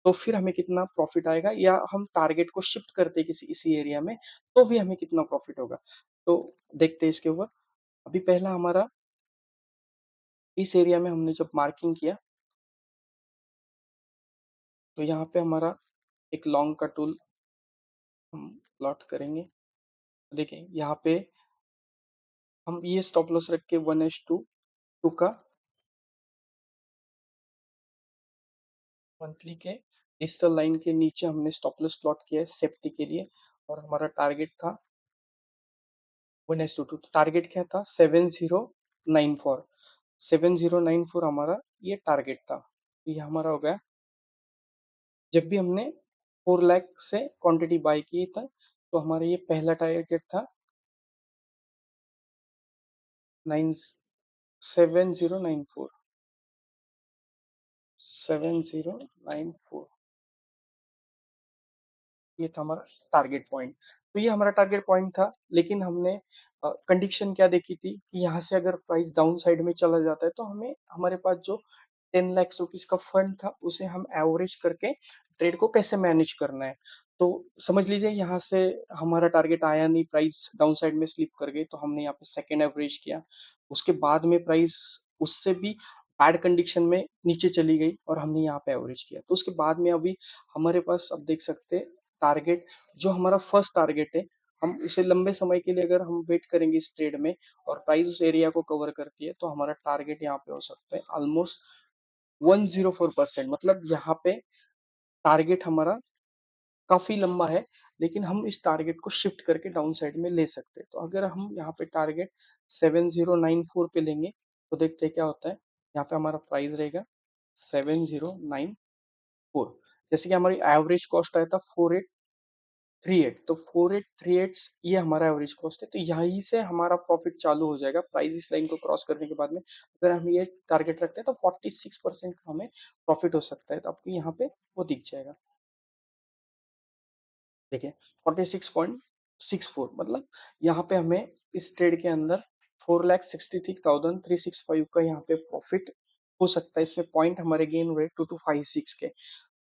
तो फिर हमें कितना प्रॉफिट आएगा, या हम टारगेट को शिफ्ट करते हैं किसी इसी एरिया में तो भी हमें कितना प्रॉफिट होगा। तो देखते हैं इसके ऊपर। अभी पहला हमारा इस एरिया में हमने जब मार्किंग किया, तो यहाँ पे हमारा एक लॉन्ग का टूल हम प्लॉट करेंगे। देखिए यहाँ पे हम ये स्टॉप लॉस रख के 1:2 का मंथली के डिजिटल लाइन के नीचे हमने स्टॉप लॉस प्लॉट किया है सेफ्टी के लिए, और हमारा टारगेट था 1:2। टारगेट क्या था? 7094। 7094 हमारा ये टारगेट था। ये हमारा हो गया जब भी हमने 4 लाख से क्वांटिटी बाय की था, तो हमारा ये पहला टारगेट था 7094। 7094, ये था हमारा टारगेट पॉइंट। तो ये हमारा टारगेट पॉइंट था, लेकिन हमने कंडीशन क्या देखी थी कि यहाँ से अगर प्राइस डाउन साइड में चला जाता है तो हमें हमारे पास जो 10 लाख रुपीज का फंड था उसे हम एवरेज करके ट्रेड को कैसे मैनेज करना है। तो समझ लीजिए यहाँ से हमारा टारगेट आया नहीं, प्राइस डाउन साइड में स्लिप कर गई, तो हमने यहाँ पे सेकेंड एवरेज किया। उसके बाद में प्राइस उससे भी बैड कंडीशन में नीचे चली गई और हमने यहाँ पे एवरेज किया। तो उसके बाद में अभी हमारे पास अब देख सकते हैं टारगेट, जो हमारा फर्स्ट टारगेट है हम उसे लंबे समय के लिए अगर हम वेट करेंगे इस ट्रेड में और प्राइस उस एरिया को कवर करती है तो हमारा टारगेट यहाँ पे हो सकता है ऑलमोस्ट 104%। मतलब यहाँ पे टारगेट हमारा काफी लंबा है, लेकिन हम इस टारगेट को शिफ्ट करके डाउन साइड में ले सकते हैं। तो अगर हम यहाँ पे टारगेट 7094 पे लेंगे तो देखते हैं क्या होता है। यहाँ पे हमारा प्राइस रहेगा 7094। जैसे कि हमारी एवरेज कॉस्ट आया था 4838, तो 4838 ये हमारा एवरेज कॉस्ट है। तो यहीं से हमारा प्रॉफिट चालू हो जाएगा प्राइस इस लाइन को क्रॉस करने के बाद में। अगर हम ये टारगेट रखते हैं तो 46% का हमें प्रॉफिट हो सकता है। तो आपको यहाँ पे वो दिख जाएगा, देखिए 46.64। मतलब यहाँ पे हमें इस ट्रेड के अंदर 4,63,365 का यहाँ पे प्रॉफिट हो सकता है। इसमें पॉइंट हमारे गेन हुए 2256 के।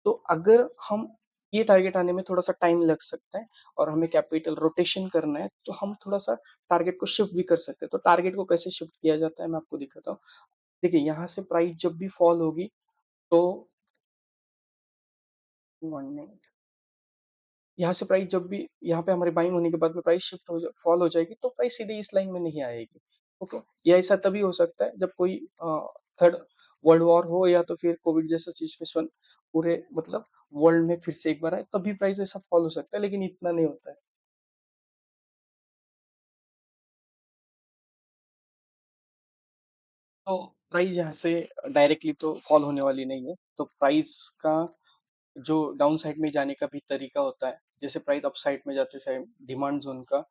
तो अगर हम ये टारगेट आने में थोड़ा सा टाइम लग सकता है और हमें कैपिटल रोटेशन करना है तो हम थोड़ा सा टारगेट को शिफ्ट भी कर सकते हैं। तो टारगेट को कैसे शिफ्ट किया जाता है मैं आपको दिखाता हूँ। देखिए यहाँ से प्राइस जब भी फॉल होगी तो 1 मिनट, यहाँ से प्राइस जब भी यहाँ पे हमारे बाइंग होने के बाद में प्राइस शिफ्ट हो फॉल हो जाएगी तो प्राइस सीधे इस लाइन में नहीं आएगी। ओके, ये ऐसा तभी हो सकता है जब कोई थर्ड वर्ल्ड वॉर हो या तो फिर कोविड जैसा सिचुएशन पूरे मतलब वर्ल्ड में फिर से एक बार आए, तभी प्राइस ऐसा फॉल हो सकता है, लेकिन इतना नहीं होता है। तो प्राइस यहाँ से डायरेक्टली तो फॉल होने वाली नहीं है। तो प्राइस का जो डाउन साइड में जाने का भी तरीका होता है, जैसे प्राइस अप साइड में जाते टाइम डिमांड जोन का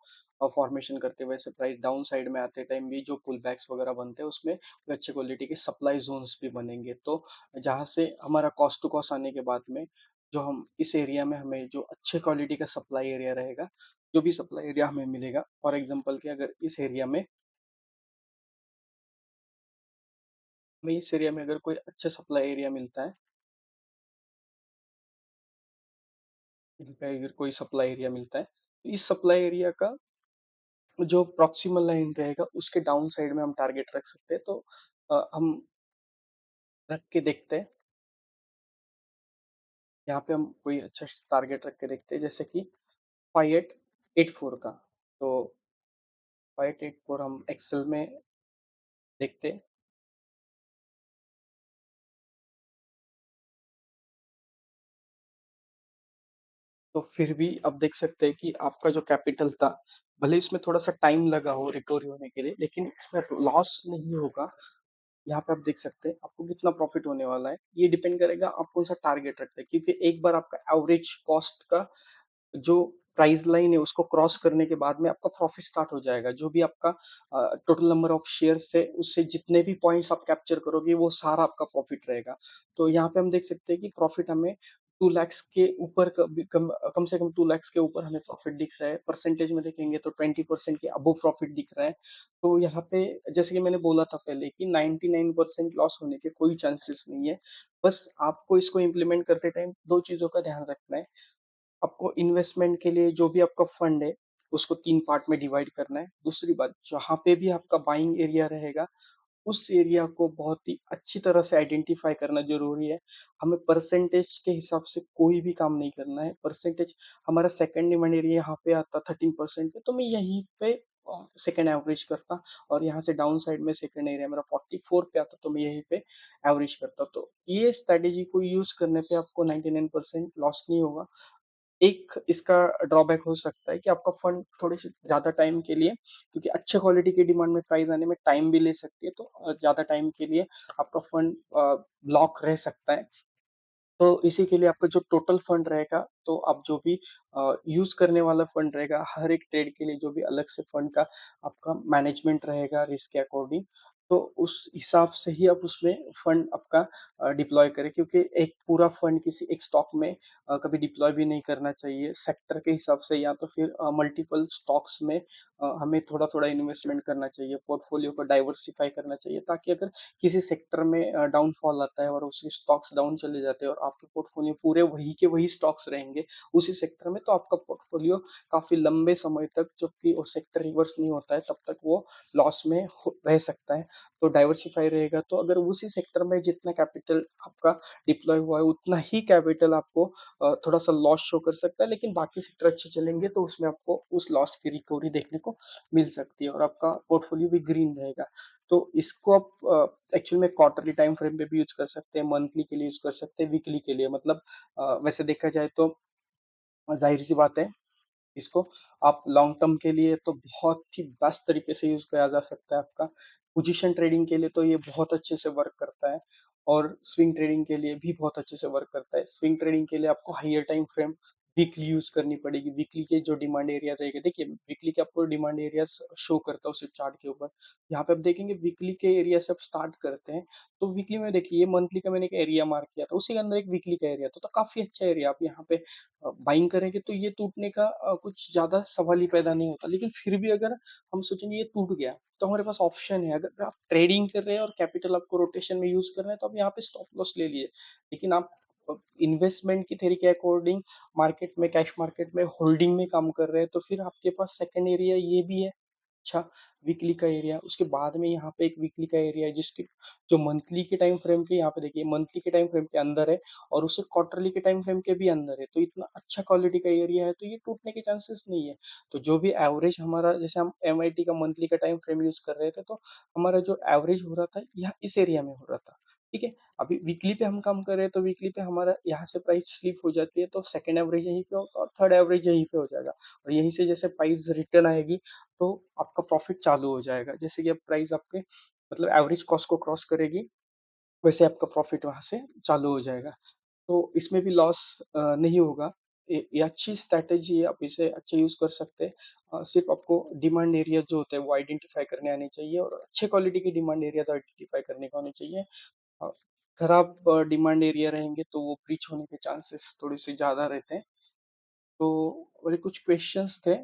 फॉर्मेशन करते हैं, वैसे प्राइस डाउन साइड में आते टाइम भी जो पुल बैक्स वगैरह बनते हैं उसमें कोई अच्छे क्वालिटी के सप्लाई जोन्स भी बनेंगे। तो जहाँ से हमारा कॉस्ट टू कॉस्ट आने के बाद में जो हम इस एरिया में हमें जो अच्छे क्वालिटी का सप्लाई एरिया रहेगा, जो भी सप्लाई एरिया हमें मिलेगा, फॉर एग्जाम्पल के अगर इस एरिया में हमें इस एरिया में अगर कोई अच्छा सप्लाई एरिया मिलता है, यहाँ पे अगर कोई सप्लाई एरिया मिलता है तो इस सप्लाई एरिया का जो प्रॉक्सिमल लाइन रहेगा उसके डाउन साइड में हम टारगेट रख सकते हैं। तो हम रख के देखते हैं, यहाँ पे हम कोई अच्छा टारगेट रख के देखते हैं जैसे कि 5884 का। तो 5884 हम एक्सेल में देखते हैं। तो फिर भी आप देख सकते हैं कि आपका जो कैपिटल था, भले इसमें थोड़ा सा टाइम लगा हो रिकवरी होने के लिए, लेकिन इसमें लॉस नहीं होगा। यहाँ पे आप देख सकते हैं आपको कितना प्रॉफिट होने वाला है। ये डिपेंड करेगा आप कौन सा टारगेट रखते हैं, क्योंकि एक बार आपका एवरेज कॉस्ट का जो प्राइस लाइन है उसको क्रॉस करने के बाद में आपका प्रॉफिट स्टार्ट हो जाएगा। जो भी आपका टोटल नंबर ऑफ शेयर्स है उससे जितने भी पॉइंट्स आप कैप्चर करोगे वो सारा आपका प्रॉफिट रहेगा। तो यहाँ पे हम देख सकते हैं कि प्रॉफिट हमें 2 लाख के ऊपर कम से कम 2 लाख के ऊपर हमें प्रॉफिट दिख रहा है। परसेंटेज में देखेंगे तो 20% के अबव प्रॉफिट दिख रहा है। तो यहाँ पे जैसे कि मैंने बोला था पहले कि 99% लॉस होने के कोई चांसेस नहीं है। बस आपको इसको इम्प्लीमेंट करते टाइम दो चीजों का ध्यान रखना है। आपको इन्वेस्टमेंट के लिए जो भी आपका फंड है उसको 3 पार्ट में डिवाइड करना है। दूसरी बात, जहाँ पे भी आपका बाइंग एरिया रहेगा उस एरिया को बहुत ही अच्छी तरह से आइडेंटिफाई करना जरूरी है। हमें परसेंटेज के हिसाब से कोई भी काम नहीं करना है। परसेंटेज हमारा सेकंड डिमांड एरिया यहाँ पे आता 13% पे, तो मैं यहीं पे सेकंड एवरेज करता। और यहाँ से डाउन साइड में सेकंड एरिया मेरा 44 पे आता तो मैं यहीं पे एवरेज करता। तो ये स्ट्रेटेजी को यूज करने पे आपको 99% लॉस नहीं होगा। एक इसका ड्रॉबैक हो सकता है कि आपका फंड थोड़े से ज़्यादा टाइम के लिए, क्योंकि अच्छे क्वालिटी की डिमांड में प्राइस आने में टाइम भी ले सकती है, तो ज़्यादा टाइम के लिए आपका फंड ब्लॉक रह सकता है। तो इसी के लिए आपका जो टोटल फंड रहेगा, तो आप जो भी यूज करने वाला फंड रहेगा, हर एक ट्रेड के लिए जो भी अलग से फंड का आपका मैनेजमेंट रहेगा रिस्क के अकॉर्डिंग, तो उस हिसाब से ही आप उसमें फंड आपका डिप्लॉय करें। क्योंकि एक पूरा फंड किसी एक स्टॉक में कभी डिप्लॉय भी नहीं करना चाहिए। सेक्टर के हिसाब से या तो फिर मल्टीपल स्टॉक्स में हमें थोड़ा थोड़ा इन्वेस्टमेंट करना चाहिए, पोर्टफोलियो को डाइवर्सिफाई करना चाहिए, ताकि अगर किसी सेक्टर में डाउनफॉल आता है और उसके स्टॉक्स डाउन चले जाते हैं और आपके पोर्टफोलियो पूरे वही के वही स्टॉक्स रहेंगे उसी सेक्टर में, तो आपका पोर्टफोलियो काफी लंबे समय तक, जबकि वो सेक्टर रिवर्स नहीं होता है तब तक वो लॉस में रह सकता है। तो डाइवर्सिफाई रहेगा, तो अगर उसी सेक्टर में जितना कैपिटल आपका डिप्लॉय हुआ है उतना ही कैपिटल आपको थोड़ा सा लॉस शो कर सकता है, लेकिन बाकी सेक्टर अच्छे चलेंगे तो उसमें आपको उस लॉस की रिकवरी देखने को मिल सकती है और आपका पोर्टफोलियो भी ग्रीन रहेगा। तो इसको आप एक्चुअल में क्वार्टरली टाइम फ्रेम पे भी यूज कर सकते हैं, मंथली के लिए यूज कर सकते हैं, वीकली के लिए, मतलब वैसे देखा जाए तो जाहिर सी बात है, इसको आप लॉन्ग टर्म के लिए तो बहुत ही बेस्ट तरीके से यूज किया जा सकता है आपका। पोजीशन ट्रेडिंग के लिए तो ये बहुत अच्छे से वर्क करता है, और स्विंग ट्रेडिंग के लिए भी बहुत अच्छे से वर्क करता है। स्विंग ट्रेडिंग के लिए आपको higher time frame weekly use करनी पड़ेगी। वीकली के जो डिमांड एरिया रहेगा, देखिए वीकली के आपको डिमांड एरिया शो करता है उस चार्ट के ऊपर। यहाँ पे आप देखेंगे वीकली के एरिया से आप स्टार्ट करते हैं, तो वीकली में देखिए ये मंथली का मैंने एक एरिया मार्क किया था, उसी के अंदर एक वीकली का एरिया था, तो काफी अच्छा एरिया। आप यहाँ पे बाइंग करेंगे तो ये टूटने का कुछ ज्यादा सवाल ही पैदा नहीं होता। लेकिन फिर भी अगर हम सोचेंगे ये टूट गया, तो हमारे पास ऑप्शन है। अगर आप ट्रेडिंग कर रहे हैं और कैपिटल आपको रोटेशन में यूज कर रहे हैं, तो आप यहाँ पे स्टॉप लॉस ले लिए। लेकिन आप इन्वेस्टमेंट की थ्योरी के अकॉर्डिंग मार्केट में, कैश मार्केट में होल्डिंग में काम कर रहे हैं, तो फिर आपके पास सेकंड एरिया ये भी है। अच्छा, वीकली का एरिया, उसके बाद में यहाँ पे एक वीकली का एरिया है जिसके जो मंथली के टाइम फ्रेम के, यहाँ पे देखिए मंथली के टाइम फ्रेम के अंदर है और उससे क्वार्टरली के टाइम फ्रेम के भी अंदर है, तो इतना अच्छा क्वालिटी का एरिया है, तो ये टूटने के चांसेस नहीं है। तो जो भी एवरेज हमारा, जैसे हम एमआईटी का मंथली का टाइम फ्रेम यूज कर रहे थे, तो हमारा जो एवरेज हो रहा था यहाँ इस एरिया में हो रहा था। ठीक है, अभी वीकली पे हम काम कर रहे हैं, तो वीकली पे हमारा यहाँ से प्राइस स्लिप हो जाती है, तो सेकंड एवरेज यहीं पे होगा और थर्ड एवरेज यहीं पे हो जाएगा, और यहीं से जैसे प्राइस रिटर्न आएगी तो आपका प्रॉफिट चालू हो जाएगा। जैसे कि अब प्राइस आपके मतलब एवरेज कॉस्ट को क्रॉस करेगी, वैसे आपका प्रॉफिट वहां से चालू हो जाएगा। तो इसमें भी लॉस नहीं होगा। ये अच्छी स्ट्रैटेजी है, आप इसे अच्छा यूज कर सकते हैं। सिर्फ आपको डिमांड एरिया जो होते हैं वो आइडेंटिफाई करने आने चाहिए, और अच्छे क्वालिटी के डिमांड एरियाज आइडेंटिफाई करने को आने चाहिए। अ, खराब डिमांड एरिया रहेंगे तो वो ब्रीच होने के चांसेस थोड़े से ज्यादा रहते हैं। तो मेरे कुछ क्वेश्चंस थे।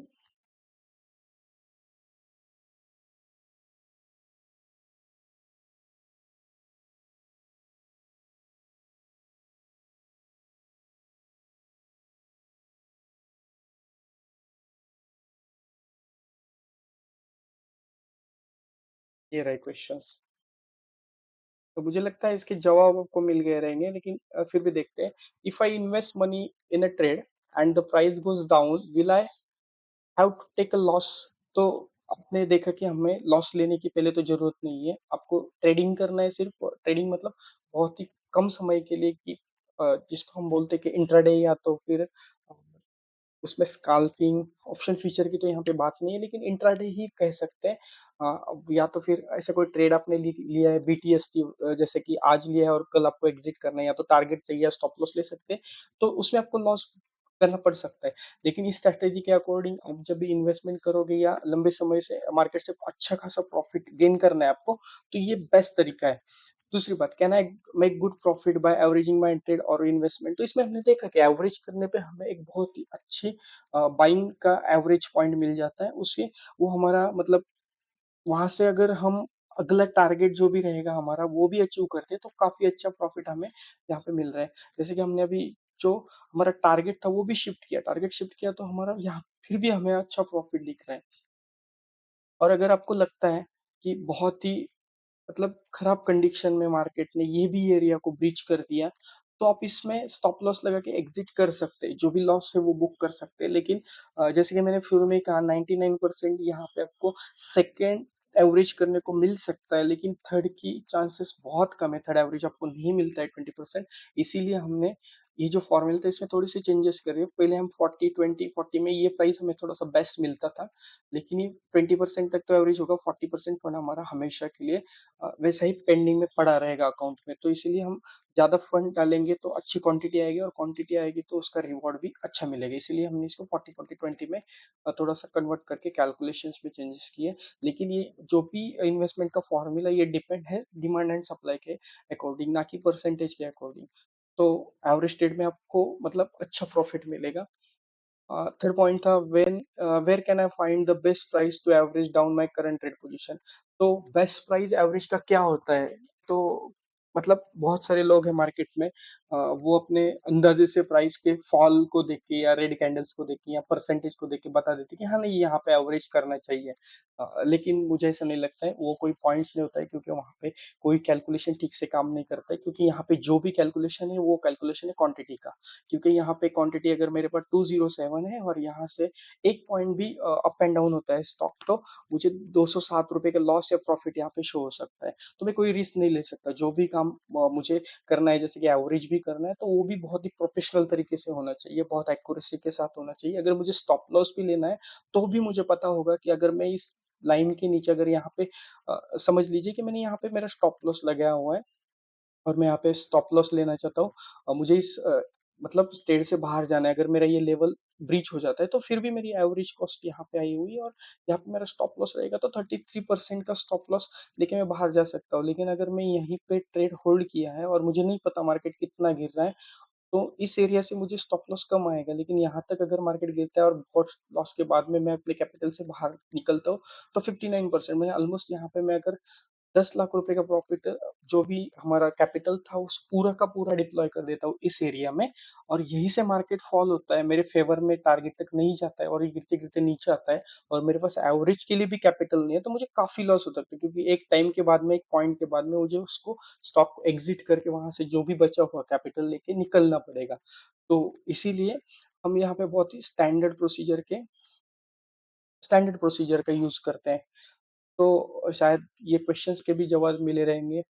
ये रहे क्वेश्चंस, तो मुझे लगता है इसके जवाब आपको मिल गए रहेंगे, लेकिन फिर भी देखते हैं। If I invest money in a trade and the price goes down, will I have to take a loss? तो आपने देखा कि हमें लॉस लेने की पहले तो जरूरत नहीं है, आपको ट्रेडिंग करना है। सिर्फ ट्रेडिंग मतलब बहुत ही कम समय के लिए, कि जिसको हम बोलते हैं कि इंट्राडे, या तो फिर उसमें स्काल्पिंग ऑप्शन फीचर की तो यहाँ पे बात नहीं है, लेकिन इंट्राडे ही कह सकते हैं। अब या तो फिर ऐसा कोई ट्रेड आपने लिया है बीटीएसटी, जैसे कि आज लिया है और कल आपको एग्जिट करना है, या तो टारगेट चाहिए, स्टॉप लॉस ले सकते हैं, तो उसमें आपको लॉस करना पड़ सकता है। लेकिन इस स्ट्रैटेजी के अकॉर्डिंग आप जब भी इन्वेस्टमेंट करोगे या लंबे समय से मार्केट से अच्छा खासा प्रॉफिट गेन करना है आपको, तो ये बेस्ट तरीका है। दूसरी बात, can I make good profit by averaging my trade और इन्वेस्टमेंट? तो इसमें हमने देखा कि एवरेज करने पे हमें एक बहुत ही अच्छी बाइंग का एवरेज पॉइंट मिल जाता है उसके। वो हमारा मतलब वहां से अगर हम अगला टारगेट जो भी रहेगा हमारा वो भी अचीव करते हैं, तो काफी अच्छा प्रॉफिट हमें यहाँ पे मिल रहा है। जैसे कि हमने अभी जो हमारा टारगेट था वो भी शिफ्ट किया, टारगेट शिफ्ट किया, तो हमारा यहाँ फिर भी हमें अच्छा प्रॉफिट दिख रहा है। और अगर आपको लगता है कि बहुत ही मतलब खराब कंडीशन में मार्केट ने ये भी एरिया को ब्रीच कर दिया, तो आप इसमें स्टॉप लॉस लगा के एग्जिट कर सकते हैं, जो भी लॉस है वो बुक कर सकते हैं। लेकिन जैसे कि मैंने शुरू में कहा, 99% यहाँ पे आपको सेकेंड एवरेज करने को मिल सकता है, लेकिन थर्ड की चांसेस बहुत कम है, थर्ड एवरेज आपको नहीं मिलता है 20%। इसीलिए हमने ये जो फॉर्मूला था इसमें थोड़ी सी चेंजेस करे। पहले हम 40 20 40 में ये प्राइस हमें थोड़ा सा बेस्ट मिलता था, लेकिन ये 20% तक तो एवरेज होगा, 40% फंड हमारा हमेशा के लिए वैसा ही पेंडिंग में पड़ा रहेगा अकाउंट में। तो इसीलिए हम ज्यादा फंड डालेंगे तो अच्छी क्वांटिटी आएगी, और क्वांटिटी आएगी तो उसका रिवॉर्ड भी अच्छा मिलेगा। इसीलिए हमने इसको 40 40 20 में थोड़ा सा कन्वर्ट करके कैलकुलेशंस में चेंजेस किए। लेकिन ये जो भी इन्वेस्टमेंट का फॉर्मूला, ये डिपेंड है डिमांड एंड सप्लाई के अकॉर्डिंग, ना कि परसेंटेज के अकॉर्डिंग। तो एवरेज ट्रेड में आपको मतलब अच्छा प्रॉफिट मिलेगा। थर्ड पॉइंट था, when where can I find the best price to average down my current trade position? तो बेस्ट प्राइस एवरेज का क्या होता है? तो मतलब बहुत सारे लोग हैं मार्केट में, वो अपने अंदाजे से प्राइस के फॉल को देख के या रेड कैंडल्स को देख के या परसेंटेज को देख के बता देते कि हाँ नहीं यहाँ पे एवरेज करना चाहिए। लेकिन मुझे ऐसा नहीं लगता है, वो कोई पॉइंट्स नहीं होता है, क्योंकि वहाँ पे कोई कैलकुलेशन ठीक से काम नहीं करता है, क्योंकि यहाँ पे जो भी कैलकुलेशन है वो कैलकुलेशन है क्वांटिटी का। क्योंकि यहाँ पे क्वांटिटी अगर मेरे पास 207 है और यहाँ से एक पॉइंट भी अप एंड डाउन होता है स्टॉक, तो मुझे 207 रुपए का लॉस या प्रॉफिट यहाँ पे शो हो सकता है। तो मैं कोई रिस्क नहीं ले सकता। जो भी काम मुझे करना है, जैसे कि एवरेज भी करना है, तो वो भी बहुत ही प्रोफेशनल तरीके से होना चाहिए, बहुत एक्यूरेसी के साथ होना चाहिए। अगर मुझे स्टॉप लॉस भी लेना है, तो भी मुझे पता होगा कि अगर मैं इस लाइन के नीचे, अगर यहाँ पे समझ लीजिए कि मैंने यहाँ पे मेरा स्टॉप लॉस लगाया हुआ है और मैं यहाँ पे स्टॉप लॉस लेना चाहता हूँ और मुझे इस मतलब ट्रेड से बाहर जाना है, अगर मेरा ये लेवल ब्रीच हो जाता है, तो फिर भी मेरी एवरेज कॉस्ट यहाँ पे आई हुई है और यहाँ पे मेरा स्टॉप लॉस रहेगा, तो 33% का स्टॉप लॉस लेके मैं बाहर जा सकता हूँ। लेकिन अगर मैं यहीं पे ट्रेड होल्ड किया है और मुझे नहीं पता मार्केट कितना गिर रहा है, तो इस एरिया से मुझे स्टॉप लॉस कम आएगा। लेकिन यहाँ तक अगर मार्केट गिरता है और बहुत लॉस के बाद में मैं अपने कैपिटल से बाहर निकलता हूँ, तो 59% मैंने ऑलमोस्ट यहाँ पे मैं अगर 10 लाख रुपए का प्रॉफिट, जो भी हमारा कैपिटल था उस पूरा का पूरा डिप्लॉय कर देता हूँ इस एरिया में, और यहीं से मार्केट फॉल होता है, मेरे फेवर में टारगेट तक नहीं जाता है और ये गिरते गिरते नीचे आता है और मेरे पास एवरेज के लिए भी कैपिटल नहीं है, तो मुझे काफी लॉस होता है, क्योंकि एक टाइम के बाद में, एक पॉइंट के बाद में मुझे उसको स्टॉक एग्जिट करके वहां से जो भी बचा हुआ कैपिटल लेके निकलना पड़ेगा। तो इसीलिए हम यहाँ पे बहुत ही स्टैंडर्ड प्रोसीजर का यूज करते हैं। तो शायद ये क्वेश्चंस के भी जवाब मिले रहेंगे।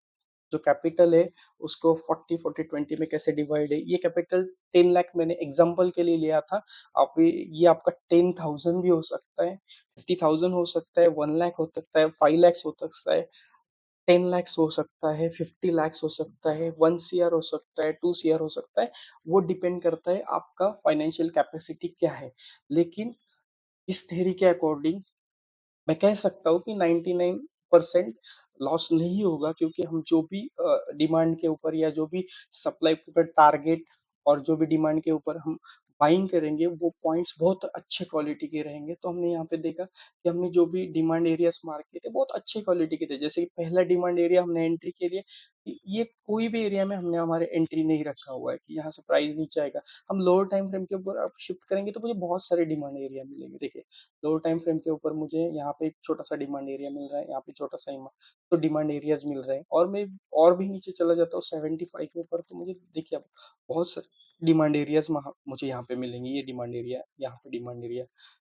जो कैपिटल है उसको 40-40-20 में कैसे डिवाइड है, ये कैपिटल 10 लाख मैंने एग्जांपल के लिए लिया था। आप ये आपका 10,000 भी हो सकता है, 50,000 हो सकता है, 1 लाख हो सकता है, 5 लैक्स हो सकता है, 10 लैक्स हो सकता है, 50 लैक्स हो सकता है, 1 CR हो सकता है, 2 CR हो सकता है। वो डिपेंड करता है आपका फाइनेंशियल कैपेसिटी क्या है। लेकिन इस थ्योरी के अकॉर्डिंग मैं कह सकता हूँ कि 99% लॉस नहीं होगा, क्योंकि हम जो भी डिमांड के ऊपर या जो भी सप्लाई के ऊपर टारगेट और जो भी डिमांड के ऊपर हम बाइंग करेंगे, वो पॉइंट्स बहुत अच्छे क्वालिटी के रहेंगे। तो हमने यहाँ पे देखा कि हमने जो भी डिमांड एरियाज मार्क किए थे बहुत अच्छे क्वालिटी के थे। जैसे कि पहला डिमांड एरिया हमने एंट्री के लिए, ये कोई भी एरिया में हमने हमारे एंट्री नहीं रखा हुआ है कि यहाँ से प्राइस नीचे आएगा। हम लोअर टाइम फ्रेम के ऊपर अब शिफ्ट करेंगे तो मुझे बहुत सारे डिमांड एरिया मिलेंगे। देखिए, लोअर टाइम फ्रेम के ऊपर मुझे यहाँ पे एक छोटा सा डिमांड एरिया मिल रहा है, यहाँ पे छोटा सा तो डिमांड एरियाज मिल रहे हैं, और मैं और भी नीचे चला जाता हूँ 75 के ऊपर, तो मुझे देखिए अब बहुत सारे डिमांड एरियाज मुझे यहाँ पे मिलेंगे। ये डिमांड एरिया, यहाँ पे डिमांड एरिया,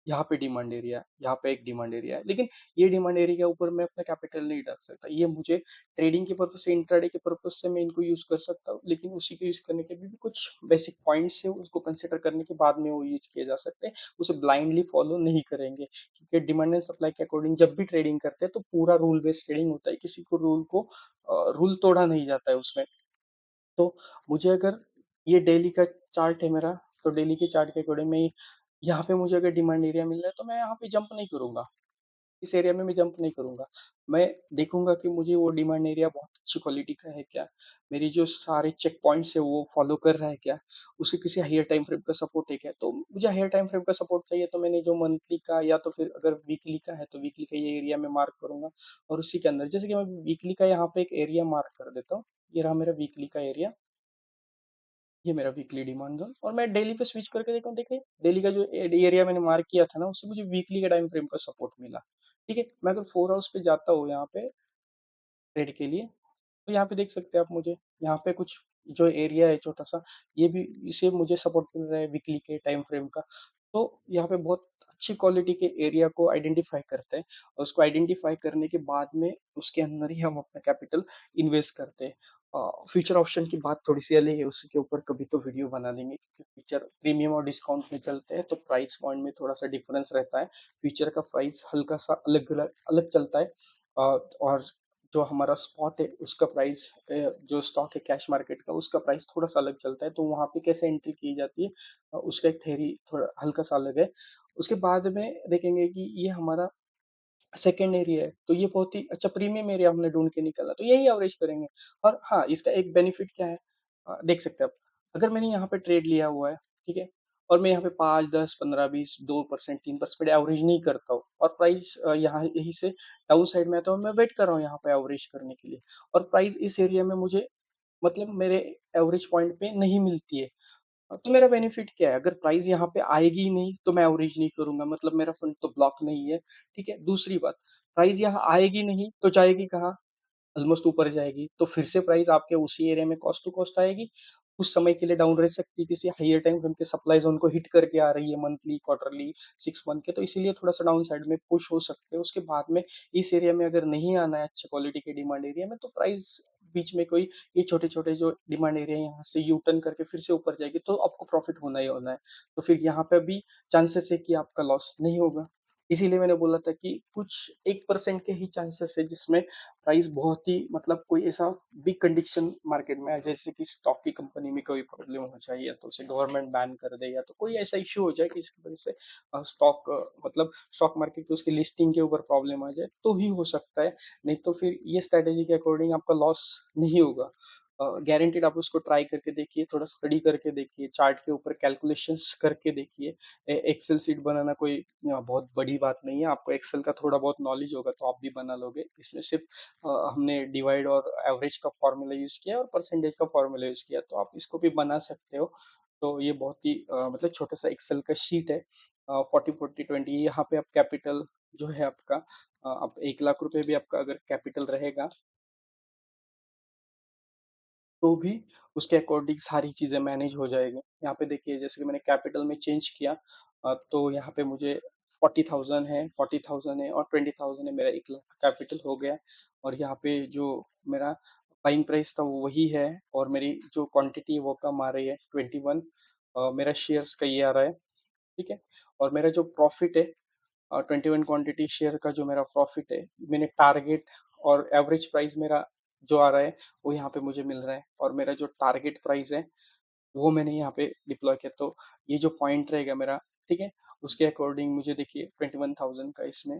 यहाँ पे डिमांड एरिया, यहाँ पे एक डिमांड एरिया है। लेकिन ये डिमांड एरिया के ऊपर मैं अपना कैपिटल नहीं रख सकता। ये मुझे ट्रेडिंग के पर्पज से, इंट्राडे के पर्पज से मैं इनको यूज कर सकता हूँ, लेकिन उसी को यूज करने के भी कुछ बेसिक पॉइंट्स है, उसको कंसिडर करने के बाद में वो यूज किए जा सकते हैं। उसे ब्लाइंडली फॉलो नहीं करेंगे, क्योंकि डिमांड एंड सप्लाई के अकॉर्डिंग जब भी ट्रेडिंग करते हैं तो पूरा रूल बेस्ड ट्रेडिंग होता है, किसी को रूल तोड़ा नहीं जाता है उसमें। तो मुझे अगर ये डेली का चार्ट है मेरा, तो डेली के चार्ट के अकॉर्डिंग मैं यहाँ पे मुझे अगर डिमांड एरिया मिल रहा है, तो मैं यहाँ पे जंप नहीं करूंगा। इस एरिया में मैं जंप नहीं करूंगा। मैं देखूंगा कि मुझे वो डिमांड एरिया बहुत अच्छी क्वालिटी का है क्या, मेरी जो सारे चेक पॉइंट्स है वो फॉलो कर रहा है क्या, उसे किसी हायर टाइम फ्रेम का सपोर्ट है क्या। तो मुझे हायर टाइम फ्रेम का सपोर्ट चाहिए, तो मैंने जो मंथली का या तो फिर अगर वीकली का है तो वीकली का ये एरिया में मार्क करूंगा। और उसी के अंदर, जैसे कि मैं वीकली का यहाँ पे एक एरिया मार्क कर देता हूँ, ये रहा मेरा वीकली का एरिया, ये मेरा वीकली डिमांड जोन। और मैं डेली पे स्विच करके देखा हूँ, देखिए डेली का जो एरिया मैंने मार्क किया था ना, उससे मुझे वीकली के टाइम फ्रेम का सपोर्ट मिला। ठीक है, मैं अगर 4 आवर्स पे जाता हूँ यहाँ पे ट्रेड के लिए, तो यहाँ पे देख सकते हैं आप, मुझे यहाँ पे कुछ जो एरिया है छोटा सा, ये भी, इसे मुझे सपोर्ट मिल रहा है वीकली के टाइम फ्रेम का। तो यहाँ पे बहुत अच्छी क्वालिटी के एरिया को आइडेंटिफाई करते हैं, और उसको आइडेंटिफाई करने के बाद में उसके अंदर ही हम अपना कैपिटल इन्वेस्ट करते हैं। फ्यूचर ऑप्शन की बात थोड़ी सी अलग है, उसके ऊपर कभी तो वीडियो बना देंगे, क्योंकि फ्यूचर प्रीमियम और डिस्काउंट में चलते हैं, तो प्राइस पॉइंट में थोड़ा सा डिफरेंस रहता है। फ्यूचर का प्राइस हल्का सा अलग अलग चलता है, और जो हमारा स्पॉट है उसका प्राइस, जो स्टॉक है कैश मार्केट का, उसका प्राइस थोड़ा सा अलग चलता है। तो वहाँ पे कैसे एंट्री की जाती है, उसका एक थेरी थोड़ा हल्का सा अलग है। उसके बाद में देखेंगे कि ये हमारा सेकेंड एरिया है, तो ये बहुत ही अच्छा प्रीमियम एरिया हमने ढूंढ के निकाला, तो यही एवरेज करेंगे। और हाँ, इसका एक बेनिफिट क्या है, देख सकते हैं आप, अगर मैंने यहाँ पे ट्रेड लिया हुआ है, ठीक है, और मैं यहाँ पे 5, 10, 15, 20, 2%, 3% एवरेज नहीं करता हूँ, और प्राइस यहाँ यही से डाउन साइड में आता हूँ, मैं वेट कर रहा हूँ यहाँ पे एवरेज करने के लिए, और प्राइस इस एरिया में मुझे मतलब मेरे एवरेज पॉइंट पे नहीं मिलती है। तो मेरा बेनिफिट क्या है? अगर प्राइस यहाँ पे आएगी ही नहीं तो मैं एवरेज नहीं करूँगा, मतलब मेरा फंड तो ब्लॉक नहीं है, ठीक है? दूसरी बात, प्राइस यहाँ आएगी नहीं तो जाएगी कहाँ? ऑलमोस्ट ऊपर जाएगी, तो फिर से प्राइस आपके उसी एरिया में कॉस्ट टू कॉस्ट आएगी। कुछ समय के लिए डाउन रह सकती है, किसी हाइयर टाइम फ्रेम के सप्लाई जोन को हिट करके आ रही है मंथली, क्वार्टरली, 6 मंथ के, तो इसीलिए थोड़ा सा डाउन साइड में पुश हो सकते हैं। उसके बाद में इस एरिया में अगर नहीं आना है अच्छे क्वालिटी के डिमांड एरिया में, तो प्राइस बीच में कोई ये छोटे छोटे जो डिमांड एरिया है यहाँ से यू टर्न करके फिर से ऊपर जाएगी, तो आपको प्रॉफिट होना ही होना है। तो फिर यहाँ पे भी चांसेस है कि आपका लॉस नहीं होगा। इसीलिए मैंने बोला था कि कुछ 1% के ही चांसेस है जिसमें प्राइस बहुत ही, मतलब कोई ऐसा बिग कंडीशन मार्केट में है, जैसे कि स्टॉक की कंपनी में कोई प्रॉब्लम हो जाए, या तो उसे गवर्नमेंट बैन कर दे, या तो कोई ऐसा इश्यू हो जाए कि इसकी वजह से स्टॉक मतलब स्टॉक मार्केट की उसकी लिस्टिंग के ऊपर प्रॉब्लम आ जाए, तो ही हो सकता है। नहीं तो फिर ये स्ट्रेटेजी के अकॉर्डिंग आपका लॉस नहीं होगा। गारंटीड आप उसको ट्राई करके देखिए, थोड़ा स्टडी करके देखिए, चार्ट के ऊपर कैलकुलेशंस करके देखिए। एक्सेल सीट बनाना कोई बहुत बड़ी बात नहीं है, आपको एक्सेल का थोड़ा बहुत नॉलेज होगा तो आप भी बना लोगे। इसमें सिर्फ हमने डिवाइड और एवरेज का फॉर्मूला यूज किया और परसेंटेज का फॉर्मूला यूज किया, तो आप इसको भी बना सकते हो। तो ये बहुत ही मतलब छोटा सा एक्सेल का शीट है। 40 40 20, यहाँ पे आप कैपिटल जो है आपका, आप 1 लाख रुपए भी आपका अगर कैपिटल रहेगा तो भी उसके अकॉर्डिंग सारी चीज़ें मैनेज हो जाएगी। यहाँ पे देखिए जैसे कि मैंने कैपिटल में चेंज किया, तो यहाँ पे मुझे 40,000 है और 20,000 है, मेरा 1 लाख का कैपिटल हो गया। और यहाँ पे जो मेरा बाइंग प्राइस था वो वही है, और मेरी जो क्वांटिटी है वो कम आ रही है, 21 मेरा शेयर्स का ये आ रहा है, ठीक है। और मेरा जो प्रॉफिट है, 21 क्वांटिटी शेयर का जो मेरा प्रॉफिट है, मैंने टारगेट और एवरेज प्राइस मेरा जो आ रहा है वो यहाँ पे मुझे मिल रहा है, और मेरा जो टारगेट प्राइस है वो मैंने यहाँ पे डिप्लॉय किया। तो ये जो पॉइंट रहेगा मेरा, ठीक है, उसके अकॉर्डिंग मुझे देखिए 21,000 का इसमें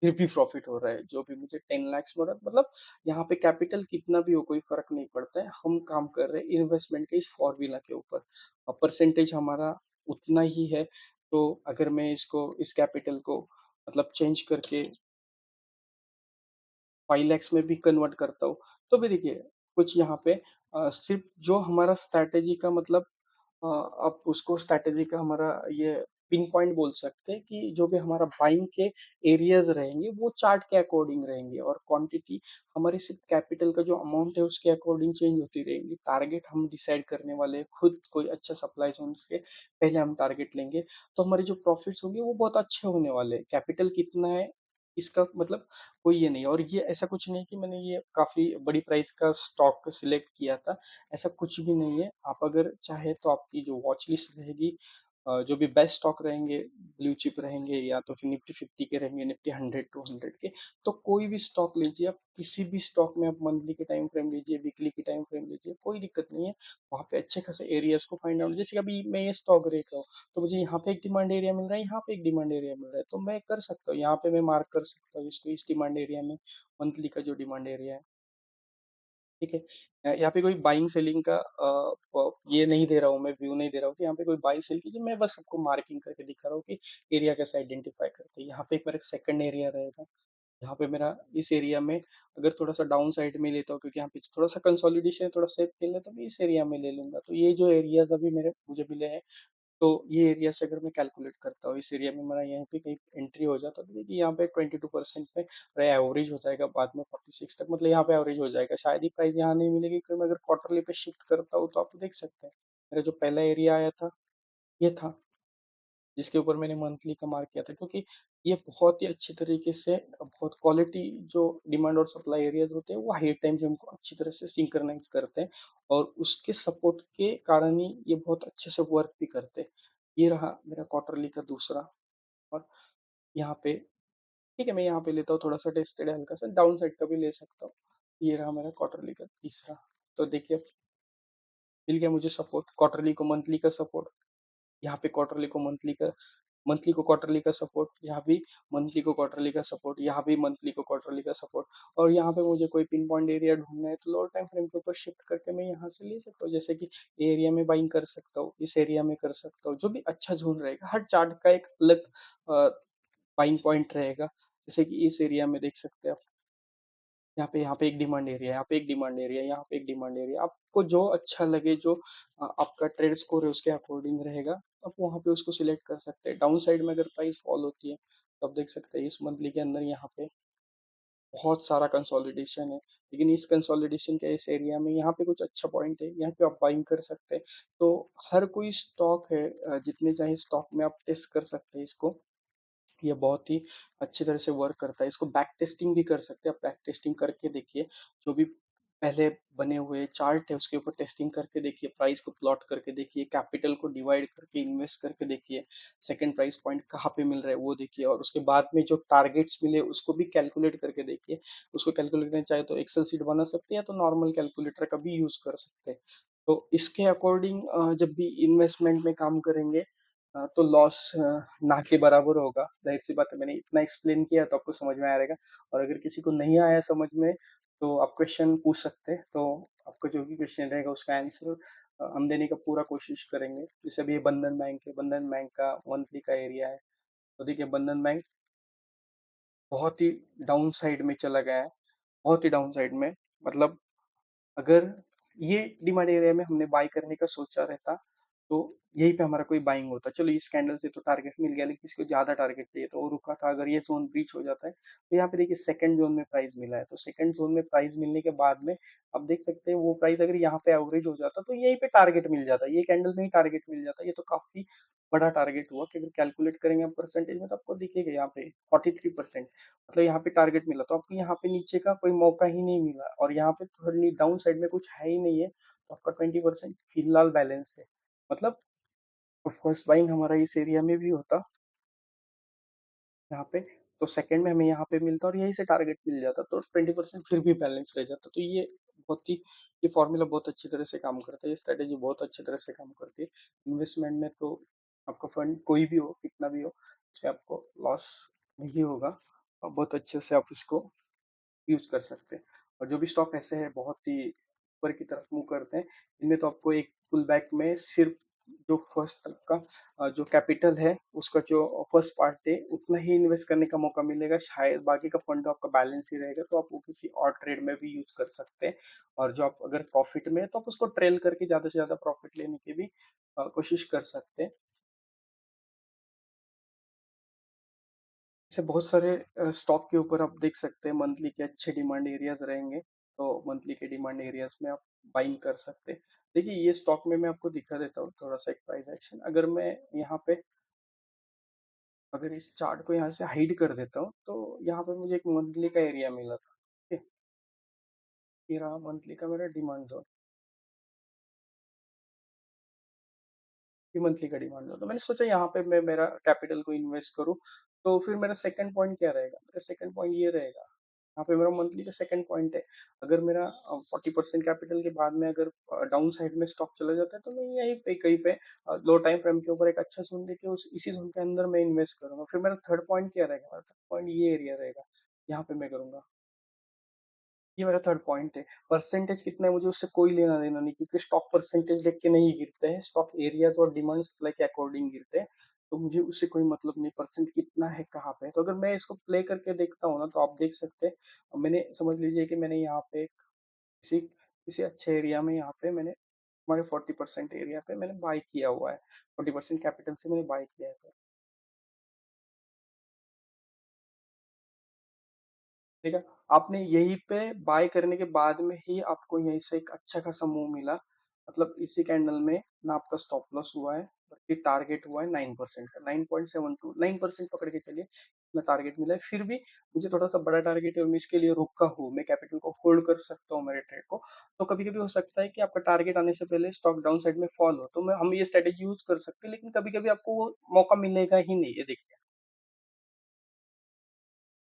फिर भी प्रॉफिट हो रहा है, जो भी मुझे 10 lakhs में हो रहा है। मतलब यहाँ पे कैपिटल कितना भी हो कोई फर्क नहीं पड़ता है, हम काम कर रहे हैं इन्वेस्टमेंट के इस फॉर्मूला के ऊपर, और परसेंटेज हमारा उतना ही है। तो अगर मैं इसको इस कैपिटल को मतलब चेंज करके 5 lakhs में भी कन्वर्ट करता हूँ, तो भी देखिए कुछ यहाँ पे सिर्फ जो हमारा स्ट्रैटेजी का मतलब आप उसको स्ट्रैटेजी का हमारा ये पिन पॉइंट बोल सकते हैं कि जो भी हमारा बाइंग के एरियाज रहेंगे वो चार्ट के अकॉर्डिंग रहेंगे, और क्वांटिटी हमारी सिर्फ कैपिटल का जो अमाउंट है उसके अकॉर्डिंग चेंज होती रहेंगी। टारगेट हम डिसाइड करने वाले हैं खुद, कोई अच्छा सप्लाई जोन के पहले हम टारगेट लेंगे, तो हमारे जो प्रॉफिट्स होंगे वो बहुत अच्छे होने वाले हैं। कैपिटल कितना है इसका मतलब कोई ये नहीं है। और ये ऐसा कुछ नहीं कि मैंने ये काफ़ी बड़ी प्राइस का स्टॉक सिलेक्ट किया था, ऐसा कुछ भी नहीं है। आप अगर चाहे तो आपकी जो वॉच लिस्ट रहेगी, जो भी बेस्ट स्टॉक रहेंगे, ब्लू चिप रहेंगे, या तो फिर निफ्टी 50 के रहेंगे, निफ्टी 100 200 के, तो कोई भी स्टॉक लीजिए आप, किसी भी स्टॉक में आप मंथली के टाइम फ्रेम लीजिए, वीकली के टाइम फ्रेम लीजिए, कोई दिक्कत नहीं है। वहाँ पे अच्छे खासे एरियाज को फाइंड आउट, जैसे कि अभी मैं ये स्टॉक देख रहा हूँ, तो मुझे यहाँ पे एक डिमांड एरिया मिल रहा है, यहाँ पे एक डिमांड एरिया मिल रहा है, तो मैं कर सकता हूँ, यहाँ पे मैं मार्क कर सकता हूँ इसको, इस डिमांड एरिया में मंथली का जो डिमांड एरिया है, ठीक है। यहाँ पे कोई बाइंग सेलिंग का ये नहीं दे रहा हूँ, मैं व्यू नहीं दे रहा हूँ कि यहाँ पे कोई बाई सेल कीजिए, मैं बस आपको मार्किंग करके दिखा रहा हूँ कि एरिया कैसे आइडेंटिफाई करते हैं। यहाँ पे एक मेरा सेकंड एरिया रहेगा, यहाँ पे मेरा इस एरिया में अगर थोड़ा सा डाउन साइड में लेता हूँ, क्योंकि यहाँ पे थोड़ा सा कंसोलिडेशन थोड़ा सेफ खेल लेता हूँ, तो इस एरिया में ले लूंगा। तो ये जो एरियाज अभी मेरे मुझे मिले हैं, तो ये एरिया से अगर मैं कैलकुलेट करता हूँ, इस एरिया में मेरा यहीं पे कहीं एंट्री हो जाता है, तो देखिए यहाँ पे 22% पे मेरा एवरेज हो जाएगा, बाद में 46 तक, मतलब यहाँ पे एवरेज हो जाएगा। शायद ही प्राइस यहाँ नहीं मिलेगी, क्योंकि मैं अगर क्वार्टरली पे शिफ्ट करता हूँ तो आप देख सकते हैं मेरा जो पहला एरिया आया था ये था, जिसके ऊपर मैंने मंथली का मार्क किया था, क्योंकि ये बहुत ही अच्छी तरीके से बहुत क्वालिटी जो डिमांड और सप्लाई एरियाज होते हैं वो हाई टाइम फ्रेम को अच्छी तरह से सिंक्रोनाइज करते हैं, और उसके सपोर्ट के कारण ही ये बहुत अच्छे से वर्क भी करते हैं। ये रहा मेरा क्वार्टरली का दूसरा, और यहाँ पे ठीक है, मैं यहाँ पे लेता हूँ थोड़ा सा टेस्टेड है, हल्का सा डाउन साइड का भी ले सकता हूँ। ये रहा मेरा क्वार्टरली का तीसरा। तो देखिए मिल गया मुझे सपोर्ट, क्वार्टरली को मंथली का सपोर्ट, यहाँ पे क्वार्टरली को मंथली का, मंथली को क्वार्टरली का सपोर्ट, यहाँ भी मंथली को क्वार्टरली का सपोर्ट, यहाँ भी मंथली को क्वार्टरली का सपोर्ट। और यहाँ पे मुझे कोई पिन पॉइंट एरिया ढूंढना है तो लोअर टाइम फ्रेम के ऊपर शिफ्ट करके मैं यहाँ से ले सकता हूँ, जैसे कि एरिया में बाइंग कर सकता हूँ, इस एरिया में कर सकता हूँ, जो भी अच्छा जोन रहेगा। हर चार्ट का एक अलग बाइंग पॉइंट रहेगा, जैसे कि इस एरिया में देख सकते हैं आप, यहाँ पे एक डिमांड एरिया, यहाँ पे एक डिमांड एरिया, यहाँ पे एक डिमांड एरिया, आपको जो अच्छा लगे, जो आपका ट्रेड स्कोर है उसके अकॉर्डिंग रहेगा, आप वहाँ पे उसको सिलेक्ट कर सकते हैं। डाउन साइड में अगर प्राइस फॉल होती है तो आप देख सकते हैं इस मंथली के अंदर यहाँ पे बहुत सारा कंसोलिडेशन है, लेकिन इस कंसोलिडेशन के इस एरिया में यहाँ पे कुछ अच्छा पॉइंट है, यहाँ पे आप बाइंग कर सकते हैं। तो हर कोई स्टॉक है, जितने चाहे स्टॉक में आप टेस्ट कर सकते हैं इसको। ये बहुत ही अच्छी तरह से वर्क करता है। इसको बैक टेस्टिंग भी कर सकते हैं, आप बैक टेस्टिंग करके देखिए, जो भी पहले बने हुए चार्ट है उसके ऊपर टेस्टिंग करके देखिए, प्राइस को प्लॉट करके देखिए, कैपिटल को डिवाइड करके इन्वेस्ट करके देखिए, सेकंड प्राइस पॉइंट कहाँ पे मिल रहा है वो देखिए, और उसके बाद में जो टारगेट्स मिले उसको भी कैलकुलेट करके देखिए। उसको कैलकुलेट करना चाहे तो एक्सेल सीट बना सकते हैं, या तो नॉर्मल कैलकुलेटर का भी यूज कर सकते हैं। तो इसके अकॉर्डिंग जब भी इन्वेस्टमेंट में काम करेंगे तो लॉस ना के बराबर होगा। जाहिर सी बात है, मैंने इतना एक्सप्लेन किया तो आपको समझ में आ रहेगा। और अगर किसी को नहीं आया समझ में तो आप क्वेश्चन पूछ सकते हैं, तो आपका जो भी क्वेश्चन रहेगा उसका आंसर हम देने का पूरा कोशिश करेंगे। जैसे अभी ये बंधन बैंक है, बंधन बैंक का मंथली का एरिया है, तो देखिए बंधन बैंक बहुत ही डाउन साइड में चला गया है, बहुत ही डाउन साइड में। मतलब अगर ये डिमांड एरिया में हमने बाई करने का सोचा रहता तो यहीं पे हमारा कोई बाइंग होता। चलो इस कैंडल से तो टारगेट मिल गया, लेकिन किसी को ज्यादा टारगेट चाहिए तो वो रुका था। अगर ये जोन ब्रीच हो जाता है तो यहाँ पे देखिए सेकंड जोन में प्राइस मिला है, तो सेकंड जोन में प्राइस मिलने के बाद में आप देख सकते हैं वो प्राइस अगर यहाँ पे एवरेज हो जाता तो यहीं पे टारगेट मिल जाता, ये कैंडल में ही टारगेट मिल जाता। ये तो काफी बड़ा टारगेट हुआ कि अगर कैलकुलेट करेंगे हम परसेंटेज में तो आपको दिखेगा यहाँ पे 43%। मतलब यहाँ पे टारगेट मिला तो आपको यहाँ पे नीचे का कोई मौका ही नहीं मिला, और यहाँ पे थोड़ी डाउन साइड में कुछ है ही नहीं है, तो आपका 20% फिलहाल बैलेंस है। मतलब फर्स्ट बाइंग हमारा इस एरिया में भी होता यहाँ पे, तो सेकंड में हमें यहाँ पे मिलता और यहीं से टारगेट मिल जाता, तो 20% फिर भी बैलेंस रह जाता। तो ये बहुत ही, ये फॉर्मूला बहुत अच्छी तरह से काम करता है, ये स्ट्रेटेजी बहुत अच्छी तरह से काम करती है। इन्वेस्टमेंट में तो आपका फंड कोई भी हो, कितना भी हो, इसमें आपको लॉस नहीं होगा, और बहुत अच्छे से आप इसको यूज कर सकते हैं। और जो भी स्टॉक ऐसे हैं बहुत ही ऊपर की तरफ मूव करते हैं, इनमें तो आपको एक पुल बैक में सिर्फ जो फर्स्ट तरफ का जो कैपिटल है उसका जो फर्स्ट पार्ट है उतना ही इन्वेस्ट करने का मौका मिलेगा, शायद बाकी का फंड तो आपका बैलेंस ही रहेगा, तो आप वो किसी और ट्रेड में भी यूज कर सकते हैं। और जो आप अगर प्रॉफिट में है तो आप उसको ट्रेल करके ज्यादा से ज्यादा प्रॉफिट लेने की भी कोशिश कर सकते हैं। ऐसे बहुत सारे स्टॉक के ऊपर आप देख सकते हैं मंथली के अच्छे डिमांड एरियाज रहेंगे, तो मंथली के डिमांड एरियाज में आप बाइंग कर सकते हैं। देखिए ये स्टॉक में मैं आपको दिखा देता हूँ थोड़ा सा एक प्राइस एक्शन। अगर मैं यहाँ पे, अगर इस चार्ट को यहाँ से हाइड कर देता हूँ तो यहाँ पे मुझे एक मंथली का एरिया मिला था। ठीक है, ये रहा मंथली का मेरा डिमांड जोन, ये मंथली का डिमांड जोन। तो मैंने सोचा यहाँ पे मैं मेरा कैपिटल को इन्वेस्ट करूँ। तो फिर मेरा सेकंड पॉइंट क्या रहेगा, मेरा सेकंड पॉइंट ये रहेगा, यहाँ पे मेरा मंथली का सेकंड पॉइंट है। अगर मेरा 40% कैपिटल के बाद में अगर डाउन साइड में स्टॉक चला जाता है तो मैं यहीं पे कहीं पे लो टाइम फ्रेम के ऊपर एक अच्छा जोन देके उस इसी जोन के अंदर मैं इन्वेस्ट करूंगा। फिर मेरा थर्ड पॉइंट क्या रहेगा, मेरा थर्ड पॉइंट ये एरिया रहेगा, यहाँ पे मैं करूंगा। ये मेरा थर्ड पॉइंट है। परसेंटेज कितना है मुझे उससे कोई लेना देना नहीं, क्योंकि स्टॉक परसेंटेज देख के नहीं गिरते हैं, स्टॉक एरियाज और डिमांड सप्लाई के अकॉर्डिंग गिरते हैं। तो मुझे उससे कोई मतलब नहीं परसेंट कितना है कहाँ पे। तो अगर मैं इसको प्ले करके देखता हूँ ना तो आप देख सकते हैं, मैंने समझ लीजिए कि मैंने यहाँ पे किसी किसी अच्छे एरिया में यहाँ पे मैंने हमारे 40% एरिया पे मैंने बाय किया हुआ है, 40% कैपिटल से मैंने बाय किया है। तो ठीक है, आपने यहीं पे बाय करने के बाद में ही आपको यहीं से एक अच्छा खासा मूव मिला। मतलब इसी कैंडल में ना आपका स्टॉप लॉस हुआ है, बल्कि टारगेट हुआ है 9% का, 9.72, 9% पकड़ के चलिए इतना टारगेट मिला है। फिर भी मुझे थोड़ा सा बड़ा टारगेट है और मैं इसके लिए रुका हूँ, मैं कैपिटल को होल्ड कर सकता हूँ मेरे ट्रेड को। तो कभी कभी हो सकता है कि आपका टारगेट आने से पहले स्टॉक डाउन साइड में फॉल हो, तो मैं हम ये स्ट्रेटेजी यूज कर सकते हैं, लेकिन कभी कभी आपको वो मौका मिलेगा ही नहीं। ये देखिए,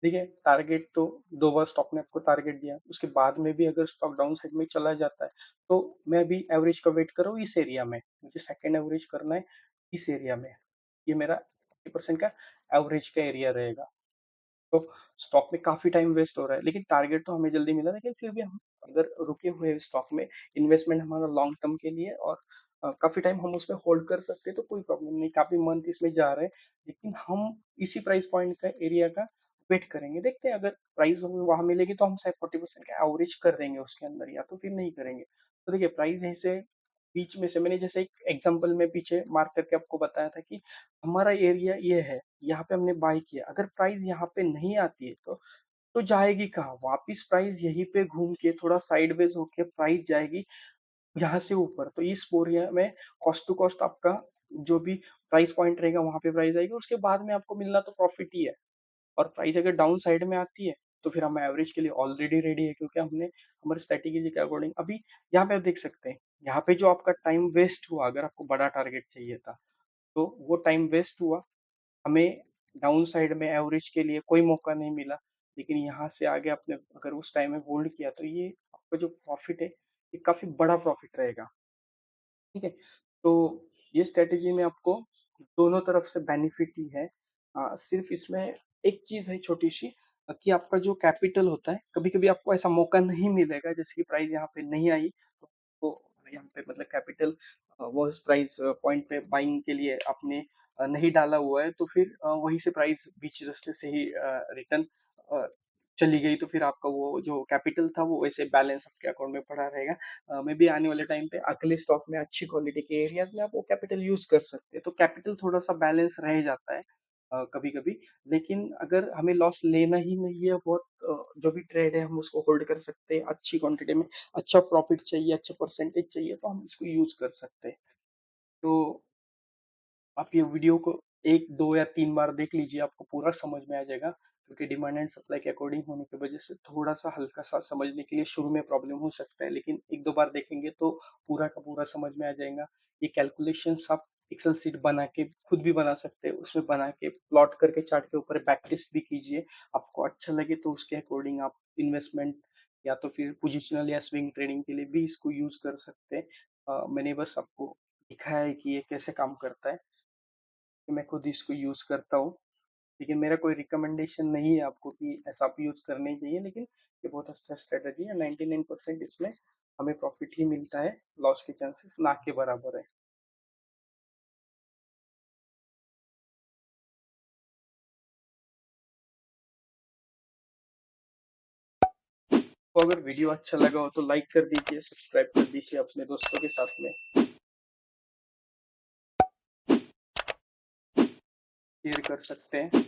ठीक है, टारगेट तो 2 बार स्टॉक ने आपको टारगेट दिया, उसके बाद में भी अगर स्टॉक डाउन साइड में चला जाता है तो मैं भी एवरेज का वेट कर रहा हूँ इस एरिया में, मुझे सेकंड एवरेज करना है इस एरिया में। ये मेरा 50% का एवरेज का एरिया रहेगा। तो स्टॉक में काफी टाइम वेस्ट हो रहा है, लेकिन टारगेट तो हमें जल्दी मिला, लेकिन फिर भी हम अगर रुके हुए हैं स्टॉक में, इन्वेस्टमेंट हमारा लॉन्ग टर्म के लिए, और काफी टाइम हम उसमें होल्ड कर सकते हैं तो कोई प्रॉब्लम नहीं, काफी मंथ इसमें जा रहे हैं, लेकिन हम इसी प्राइस पॉइंट का एरिया का वेट करेंगे, देखते हैं अगर प्राइस हमें वहां मिलेगी तो हम शायद 40% का एवरेज कर देंगे उसके अंदर, या तो फिर नहीं करेंगे। तो देखिए प्राइस यहीं से बीच में से मैंने जैसे एक एग्जांपल में पीछे मार्क करके आपको बताया था कि हमारा एरिया ये है, यहाँ पे हमने बाय किया, अगर प्राइस यहाँ पे नहीं आती है तो जाएगी कहाँ वापिस, प्राइस यहीं पे घूम के थोड़ा साइडवेज होके प्राइस जाएगी यहाँ से ऊपर। तो इस एरिया में कॉस्ट टू कॉस्ट आपका जो भी प्राइस पॉइंट रहेगा वहां पे प्राइस आएगी, उसके बाद में आपको मिलना तो प्रॉफिट ही है। और प्राइस अगर डाउन साइड में आती है तो फिर हम एवरेज के लिए ऑलरेडी रेडी है, क्योंकि हमने हमारे स्ट्रेटेजी के अकॉर्डिंग अभी यहाँ पे आप देख सकते हैं, यहाँ पे जो आपका टाइम वेस्ट हुआ, अगर आपको बड़ा टारगेट चाहिए था तो वो टाइम वेस्ट हुआ, हमें डाउन साइड में एवरेज के लिए कोई मौका नहीं मिला। लेकिन यहाँ से आगे आपने अगर उस टाइम में होल्ड किया तो ये आपका जो प्रॉफिट है ये काफी बड़ा प्रॉफिट रहेगा। ठीक है, तो ये स्ट्रेटेजी में आपको दोनों तरफ से बेनिफिट ही है। सिर्फ इसमें एक चीज है छोटी सी, कि आपका जो कैपिटल होता है, कभी कभी आपको ऐसा मौका नहीं मिलेगा, जैसे कि प्राइस यहाँ पे नहीं आई तो यहाँ पे मतलब कैपिटल वो उस प्राइस पॉइंट पे बाइंग के लिए आपने नहीं डाला हुआ है, तो फिर वहीं से प्राइस बीच रास्ते से ही रिटर्न चली गई, तो फिर आपका वो जो कैपिटल था वो वैसे बैलेंस आपके अकाउंट में पड़ा रहेगा। मे बी आने वाले टाइम पे अगले स्टॉक में अच्छी क्वालिटी के एरियाज में आप वो कैपिटल यूज कर सकते हैं, तो कैपिटल थोड़ा सा बैलेंस रह जाता है कभी कभी। लेकिन अगर हमें लॉस लेना ही नहीं है बहुत, जो भी ट्रेड है हम उसको होल्ड कर सकते हैं अच्छी क्वांटिटी में, अच्छा प्रॉफिट चाहिए, अच्छा परसेंटेज चाहिए तो हम इसको यूज कर सकते हैं। तो आप ये वीडियो को एक दो या तीन बार देख लीजिए, आपको पूरा समझ में आ जाएगा, क्योंकि डिमांड एंड सप्लाई के अकॉर्डिंग होने की वजह से थोड़ा सा हल्का सा समझने के लिए शुरू में प्रॉब्लम हो सकता है, लेकिन एक दो बार देखेंगे तो पूरा का पूरा समझ में आ जाएगा। ये कैलकुलेशंस आप एक्सेल सीट बना के खुद भी बना सकते हैं, उसमें बना के प्लॉट करके चार्ट के ऊपर बैक टेस्ट भी कीजिए। आपको अच्छा लगे तो उसके अकॉर्डिंग आप इन्वेस्टमेंट या तो फिर पोजिशनल या स्विंग ट्रेडिंग के लिए भी इसको यूज कर सकते हैं। मैंने बस आपको दिखाया है कि ये कैसे काम करता है, कि मैं खुद इसको यूज करता हूँ। लेकिन मेरा कोई रिकमेंडेशन नहीं है आपको कि ऐसा आप यूज करना ही चाहिए, लेकिन ये बहुत अच्छा स्ट्रेटजी है। 99% इसमें हमें प्रॉफिट ही मिलता है, लॉस के चांसेस ना के बराबर है। तो अगर वीडियो अच्छा लगा हो तो लाइक कर दीजिए, सब्सक्राइब कर दीजिए, अपने दोस्तों के साथ में शेयर कर सकते हैं।